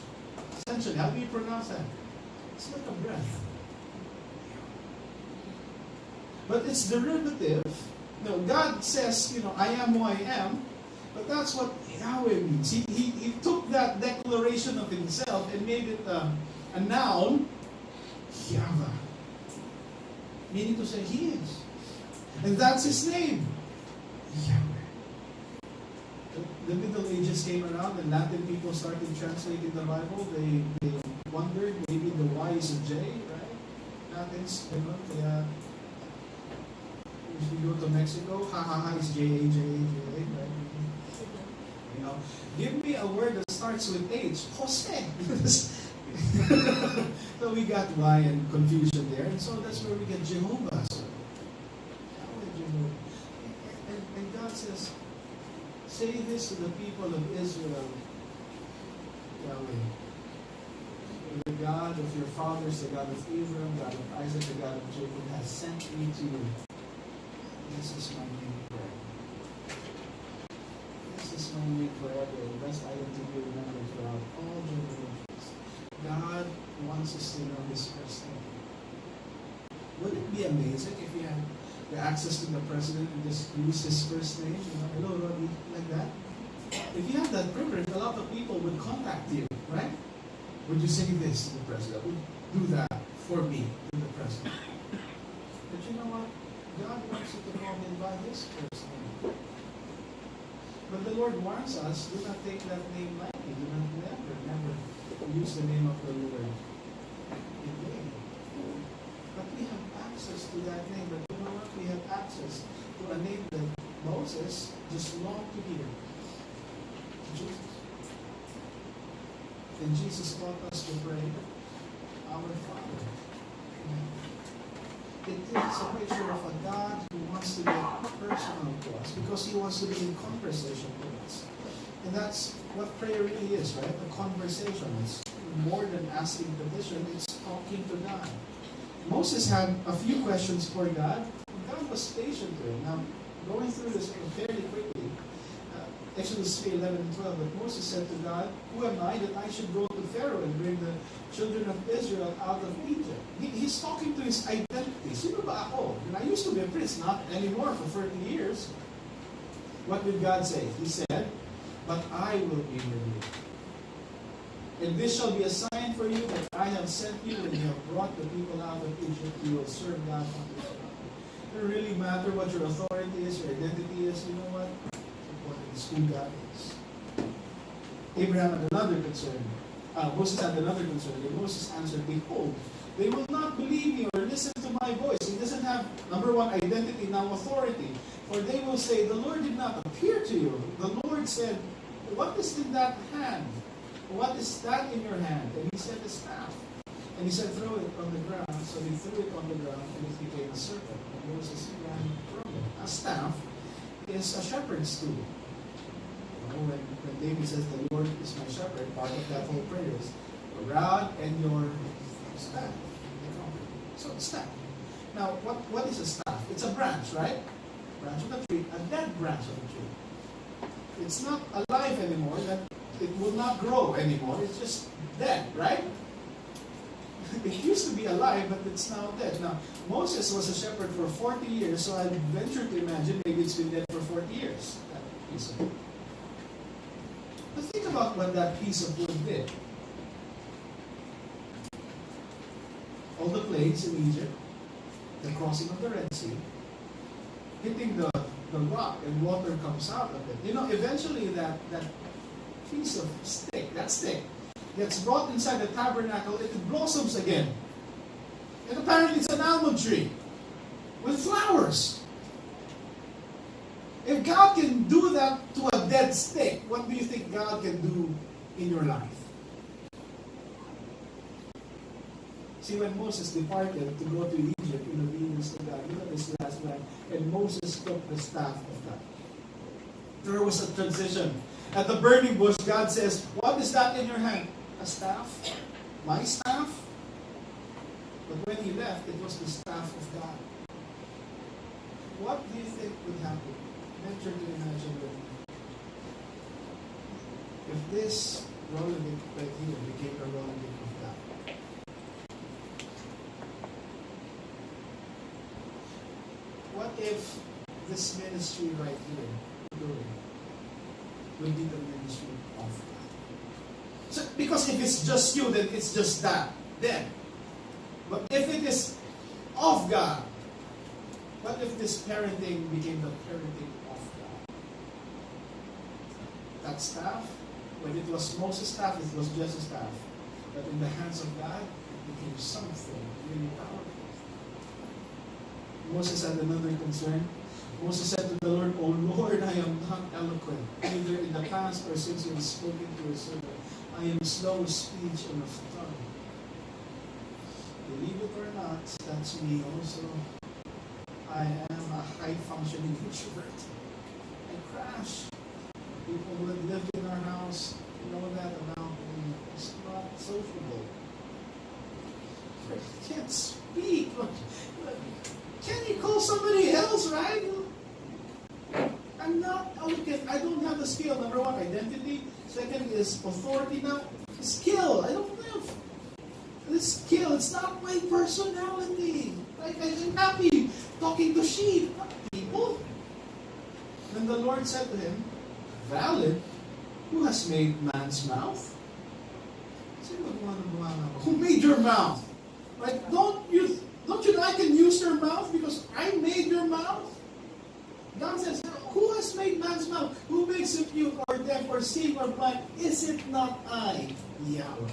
Essentially, how do you pronounce that? It's like a breath. But it's derivative. No, God says, I am who I am. But that's what Yahweh means. He took that declaration of Himself and made it a noun, Yahweh. Meaning to say He is. And that's His name, Yahweh. The Middle Ages came around and Latin people started translating the Bible. They wondered, maybe the Y is a J, right? Latins, kaya if you go to Mexico, it's J-A, right? Give me a word that starts with H, Jose. So we got Y and confusion there, and so that's where we get Jehovah. So, and God says, say this to the people of Israel, Yahweh. The God of your fathers, the God of Abraham, God of Isaac, the God of Jacob, has sent me to you. This is my name forever. This is my name forever, and best item to be remembered throughout all generations. God wants us to know His first name. Would it be amazing if we had the access to the president and just use his first name? Hello, Roddy, like that. If you have that privilege, a lot of people would contact you, right? Would you say this to the president? Would do that for me to the president? But you know what? God wants you to call Him by His first name. But the Lord warns us, do not take that name lightly. Do not never use the name of the Lord in vain. But we have access to that name. But you know what? We have access to a name that Moses just longed to hear. Jesus. And Jesus taught us to pray, Our Father. It is a picture of a God who wants to get personal to us because He wants to be in conversation with us. And that's what prayer really is, right? A conversation. It's more than asking petition, it's talking to God. Moses had a few questions for God. God was patient to him. Now, going through this fairly quickly, Exodus 3, 11 and 12, but Moses said to God, Who am I that I should go to Pharaoh and bring the children of Israel out of Egypt? He's talking to his identity. Sino ba ako? And I used to be a prince, not anymore for 30 years. What did God say? He said, But I will be with you. And this shall be a sign for you that I have sent you when you have brought the people out of Egypt. You will serve God on this mountain. It doesn't really matter what your authority is, your identity is. You know what? It's who God is. Abraham had another concern. Moses had another concern. And Moses answered, Behold, they will not believe me or listen to my voice. He doesn't have, number one, identity, now authority. For they will say, The Lord did not appear to you. The Lord said, What is in that hand? What is that in your hand? And he said, A staff. And he said, Throw it on the ground. So he threw it on the ground, and it became a serpent. And Moses ran from it. A staff is a shepherd's tool. When David says, The Lord is my shepherd, part of that whole prayer is your rod and your staff. So, staff. Now, what is a staff? It's a branch, right? Branch of the tree, a dead branch of the tree. It's not alive anymore, that it will not grow anymore. It's just dead, right? It used to be alive, but it's now dead. Now, Moses was a shepherd for 40 years, so I venture to imagine maybe it's been dead for 40 years. That piece of wood. But think about what that piece of wood did. All the plagues in Egypt, the crossing of the Red Sea, hitting the rock and water comes out of it. You know, eventually that piece of stick, that stick, gets brought inside the tabernacle, it blossoms again. And apparently it's an almond tree with flowers. If God can do that to a dead stick, what do you think God can do in your life? See, when Moses departed to go to Egypt in obedience to God, look at this last line, and Moses took the staff of God. There was a transition. At the burning bush, God says, What is that in your hand? A staff? My staff? But when he left, it was the staff of God. What do you think would happen? Venture to imagine with me. If this rolling right here became a rolling of God. What if this ministry right here would be the ministry of God? So, because if it's just you, then it's just that. Then. But if it is of God, what if this parenting became the parenting of God? That staff, when it was Moses' staff, it was just a staff. But in the hands of God, it became something really powerful. Moses had another concern. Moses said to the Lord, O Lord, I am not eloquent, either in the past or since you have spoken to your servant. I am slow of speech and of tongue. Believe it or not, that's me also. I am a high-functioning introvert. I crash. People who have lived in our house know that about me. It's not sociable. I can't speak. Can you call somebody else, right? I'm not eloquent. I don't have the skill. Number one, identity. Second is authority. Now, skill. I don't have this skill. It's not my personality. Like, I'm happy talking to sheep, not people. Then the Lord said to him, Valid, who has made man's mouth? Who made your mouth? Right? Don't you know I can use your mouth because I made your mouth? God says, who has made man's mouth? Who makes him mute or deaf or seeing or blind? Is it not I, Yahweh?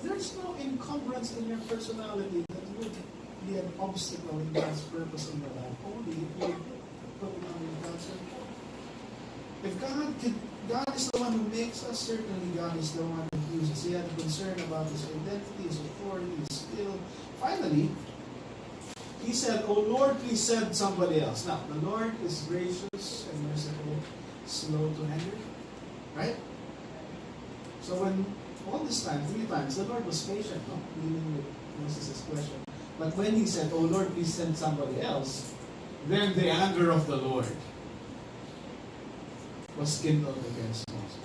there's no encumbrance in your personality that would be an obstacle in God's purpose in your life. Only if you put it on God's will. If God is the one who makes us, certainly God is the one who uses. He had a concern about his identity, his authority, his skill. Finally, he said, "Oh Lord, please send somebody else." Now, the Lord is gracious and merciful, slow to anger, right? So when all this time, 3 times, the Lord was patient, no? Dealing with Moses' question. But when he said, "Oh Lord, please send somebody else," then the anger of the Lord was kindled against Moses.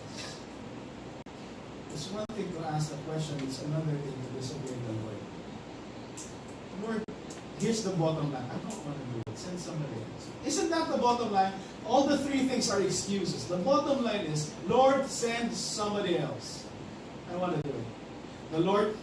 It's one thing to ask a question, it's another thing to disobey the Lord. Lord, here's the bottom line. I don't want to do it. Send somebody else. Isn't that the bottom line? All the 3 things are excuses. The bottom line is, Lord, send somebody else. I want to do it. The Lord,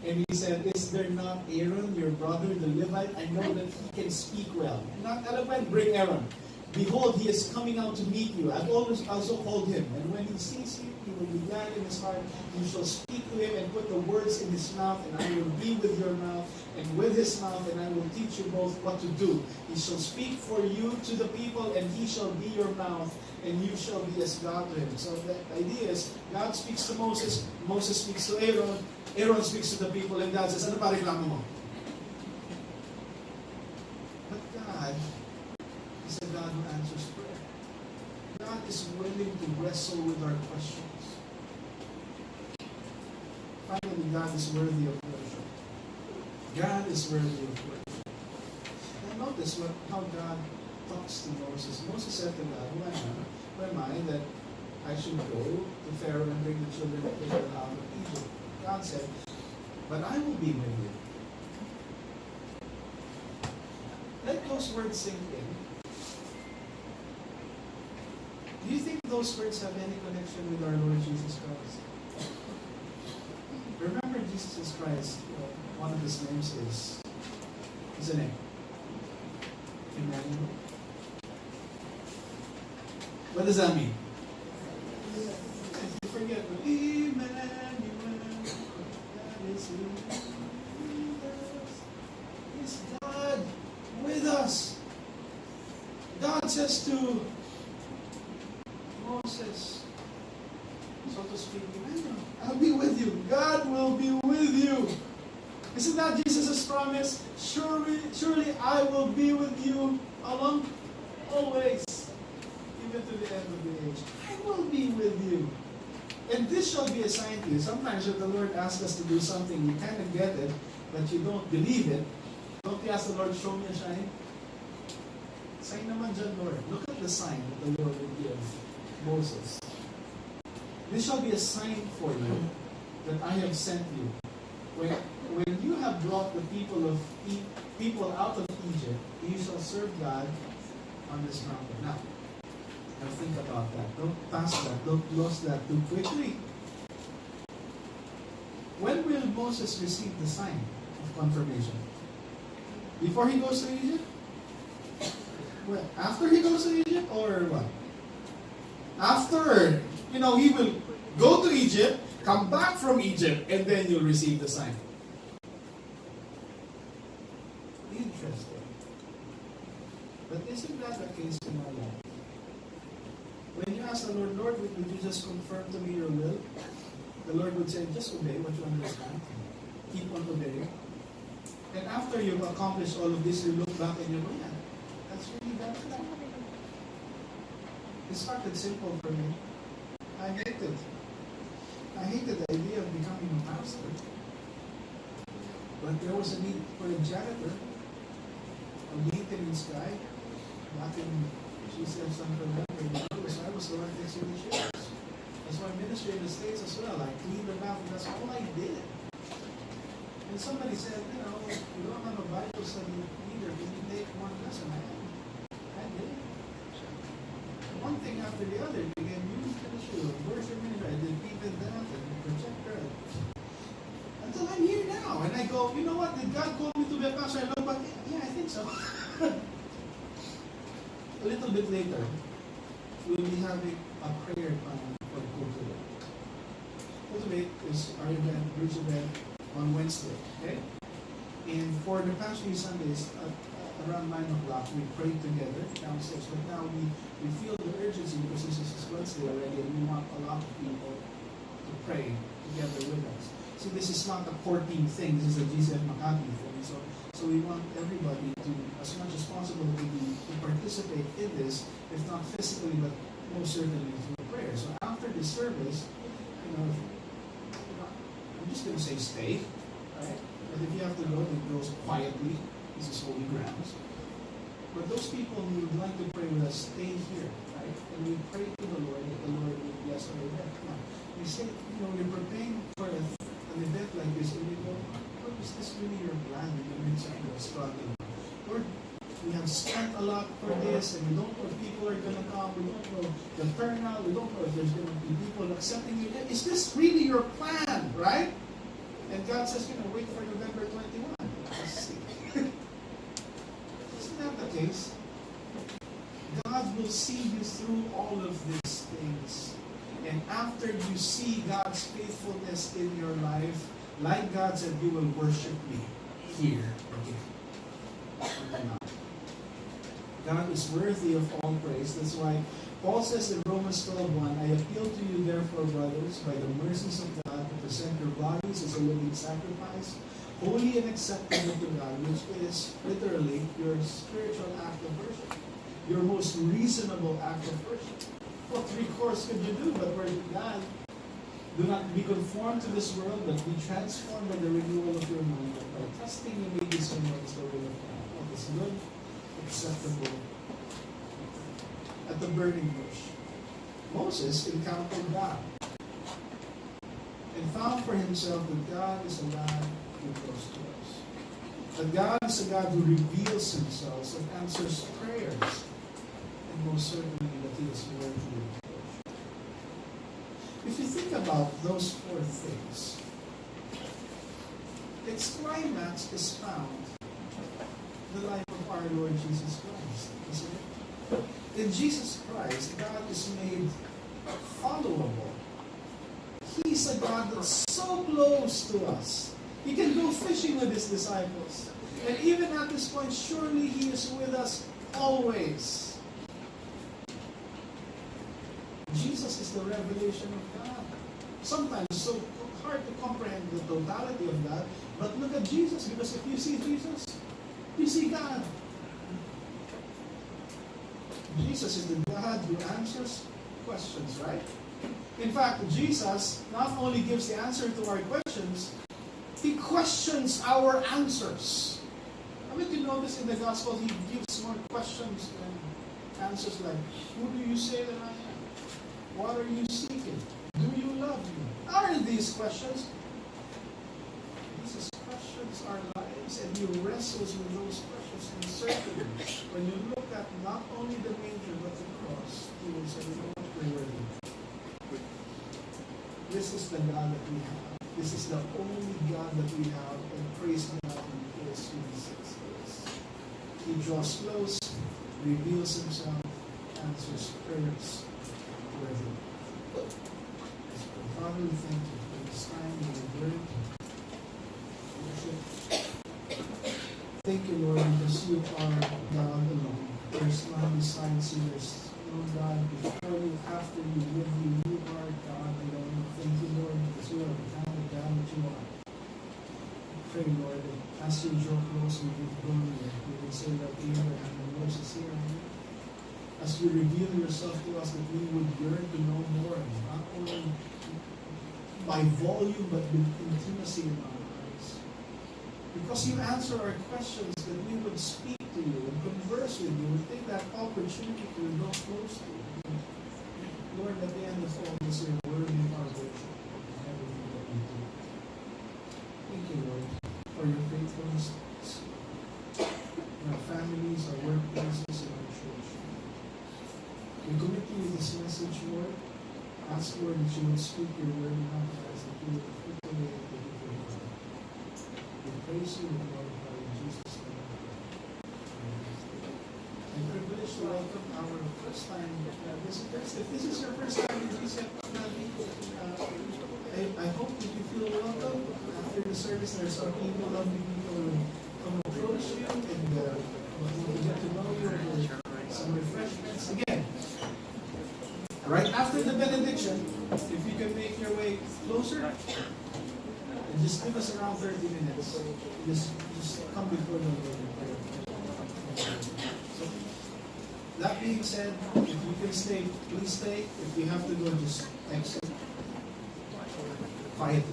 and he said, "Is there not Aaron, your brother, the Levite? I know that he can speak well." Not eloquent, bring Aaron. "Behold, he is coming out to meet you. I've always also called him. And when he sees you, he will be glad in his heart. You shall speak to him and put the words in his mouth, and I will be with your mouth and with his mouth, and I will teach you both what to do. He shall speak for you to the people, and he shall be your mouth, and you shall be as God to him." So the idea is, God speaks to Moses, Moses speaks to Aaron, Aaron speaks to the people, and God says, "Ano pa reklamo mo?" But God is a God who answers prayer. God is willing to wrestle with our questions. Finally, God is worthy of worship. God is worthy of worship. Now notice how God talks to Moses. Moses said to God, "Who am I that I should go to Pharaoh and bring the children of Israel out of Egypt?" God said, "But I will be with you." Let those words sink in. Do you think those words have any connection with our Lord Jesus Christ? Remember Jesus Christ, one of his names is, his name? Emmanuel. What does that mean? You forget, Emmanuel. Is God with us? God says to Moses, so to speak, "Emmanuel, I'll be with you. God will be with you." Isn't that Jesus' promise? Surely I will be with you along always, even to the end of the age. I will be with you. And this shall be a sign to you. Sometimes when the Lord asks us to do something, you kind of get it, but you don't believe it. Don't you ask the Lord, "Show me a sign"? Sign naman dyan, Lord. Look at the sign that the Lord will give Moses. "This shall be a sign for you that I have sent you. When you have brought the people out of Egypt, you shall serve God on this mountain." Now think about that. Don't pass that. Don't lose that too quickly. When will Moses receive the sign of confirmation? Before he goes to Egypt? Well, after he goes to Egypt, or what? After, he will go to Egypt, come back from Egypt, and then you'll receive the sign. Interesting. But isn't that the case in our life? When you ask the Lord, "Lord, would you just confirm to me your will?" The Lord would say, "Just obey what you understand. Keep on obeying." And after you've accomplished all of this, you look back and you go, "Yeah, that's really God's plan." It started simple for me. I hated the idea of becoming a pastor. But there was a need for a janitor, a maintenance guy, back in GCF Makati. So I was the one fixing the chairs. That's why ministry in the States as well. I cleaned them out, and that's all I did. And somebody said, "You don't have a Bible study leader. Can you take one lesson?" I did. One thing after the other, began music ministry, worship ministry. I did even that and projector. Until I'm here now. And I go, "You know what? Did God call me to be a pastor?" I look back, yeah, I think so. A little bit later, we'll be having a prayer time for Cultivate. Cultivate is our event, bridge event, on Wednesday. Okay? And for the past few Sundays, around 9 o'clock, we prayed together downstairs. But now we feel the urgency because this is Wednesday already, and we want a lot of people to pray together with us. See, this is not a core team thing. This is a GCF Makati thing. So we want everybody to, as much as possible, to participate in this, if not physically, but most certainly through prayer. So after the service, I'm just going to say stay, right? But if you have to go, then go quietly. This is holy grounds. But those people who would like to pray with us, stay here, right? And we pray to the Lord that the Lord will bless our event. Now, we say, you're preparing for an event like this, and you go, Lord, is this really your plan in the midst of the struggle? Lord, we have spent a lot for this, and we don't know if people are going to come. We don't know the turnout. We don't know if there's going to be people accepting you. Is this really your plan, right? And God says, wait for November 21. Let's see. Isn't that the case? God will see you through all of these things. And after you see God's faithfulness in your life, like God said, you will worship me here again. God is worthy of all praise. That's why Paul says in Romans 12:1, I appeal to you therefore, brothers, by the mercies of God, to present your bodies as a living sacrifice, holy and acceptable to God, which is literally your spiritual act of worship, your most reasonable act of worship. What recourse could you do but word to God? Do not be conformed to this world, but be transformed by the renewal of your mind, that by testing you may discern what is the will of God, what is good, acceptable. At the burning bush, Moses encountered God and found for himself that God is a God who goes to us. That God is a God who reveals himself and answers prayers, and most certainly that he is worthy of worship. If you think about those four things, its climax is found in the life of our Lord Jesus Christ, isn't it? In Jesus Christ, God is made followable. He's a God that's so close to us. He can go fishing with his disciples. And even at this point, surely he is with us always. Jesus is the revelation of God. Sometimes it's so hard to comprehend the totality of that. But look at Jesus, because if you see Jesus, you see God. Jesus is the God who answers questions, right? In fact, Jesus not only gives the answer to our questions, he questions our answers. I mean, you notice in the Gospel, he gives more questions and answers like, who do you say that I am? What are you seeking? Do you love me? Aren't these questions? Jesus questions our lives, and he wrestles with those questions. And certainly, when you look at not only the manger but the cross, he will say, you know what, we're worthy. This is the God that we have. This is the only God that we have, and praise God in verse 26. He draws close, reveals himself, answers prayers worthy. Father, we thank you for this time in your word. Worship. Thank you, Lord, because you are God alone. There's none besides you. There's no God before you, after you, with you. You are God alone. Thank you, Lord, because you are the God that you are. I pray, Lord, that as you draw close with your throne here, you will say that Abraham and Moses here. As you reveal yourself to us, that we would yearn to know more, not only by volume, but with intimacy in our lives. Because you answer our questions, that we would speak to you and converse with you and take that opportunity to draw close to you. Lord, at the end of all this, your word in our worship and everything that we do. Thank you, Lord, for your faithfulness in our families, our workplaces, and our church. We commit you with this message, Lord. Ask, Lord, that you would speak your word in our lives, that you would put the way that you can. We praise you and glorify you in Jesus' name. I'm privileged to welcome our first time visitors. If this is your first time in GCF Makati, I hope that you feel welcome. After the service, there are some people, lovely people who come approach you and will get to know you and some refreshments. Again, right after the benediction, if you can make your way closer, and just give us around 30 minutes. Just come before the Lord in prayer. So, that being said, if you can stay, please stay. If you have to go, just exit quietly.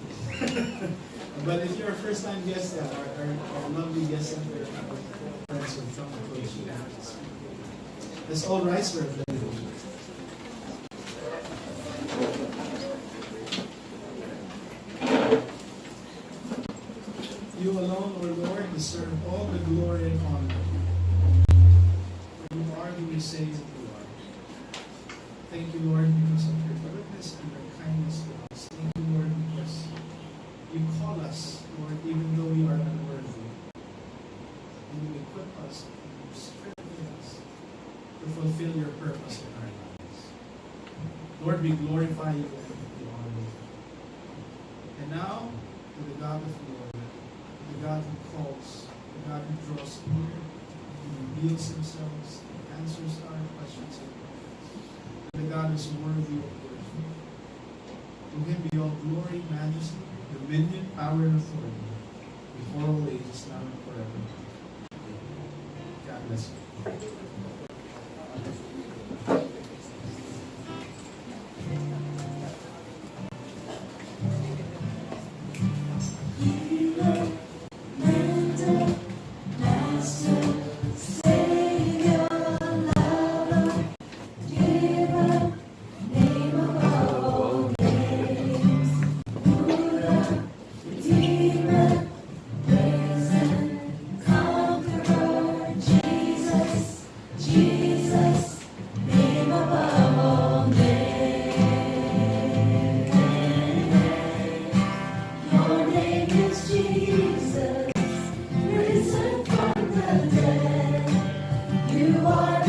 But if you're a first-time guest, our lovely guest center friends will come and approach you. Let's all rise for a benediction. You alone, O Lord, deserve all the glory and honor. For you are who we say that you are. Thank you, Lord, because of your goodness and your kindness to us. Thank you, Lord, because you call us, Lord, even though we are unworthy. And you equip us and you strengthen us to fulfill your purpose in our lives. Lord, we glorify you and we honor you. And now, to the God of glory, the God who calls, the God who draws near, who reveals himself, answers our questions and prayers. The God is worthy of worship. To him be all glory, majesty, dominion, power, and authority, before all ages, now and forever. God bless you. You are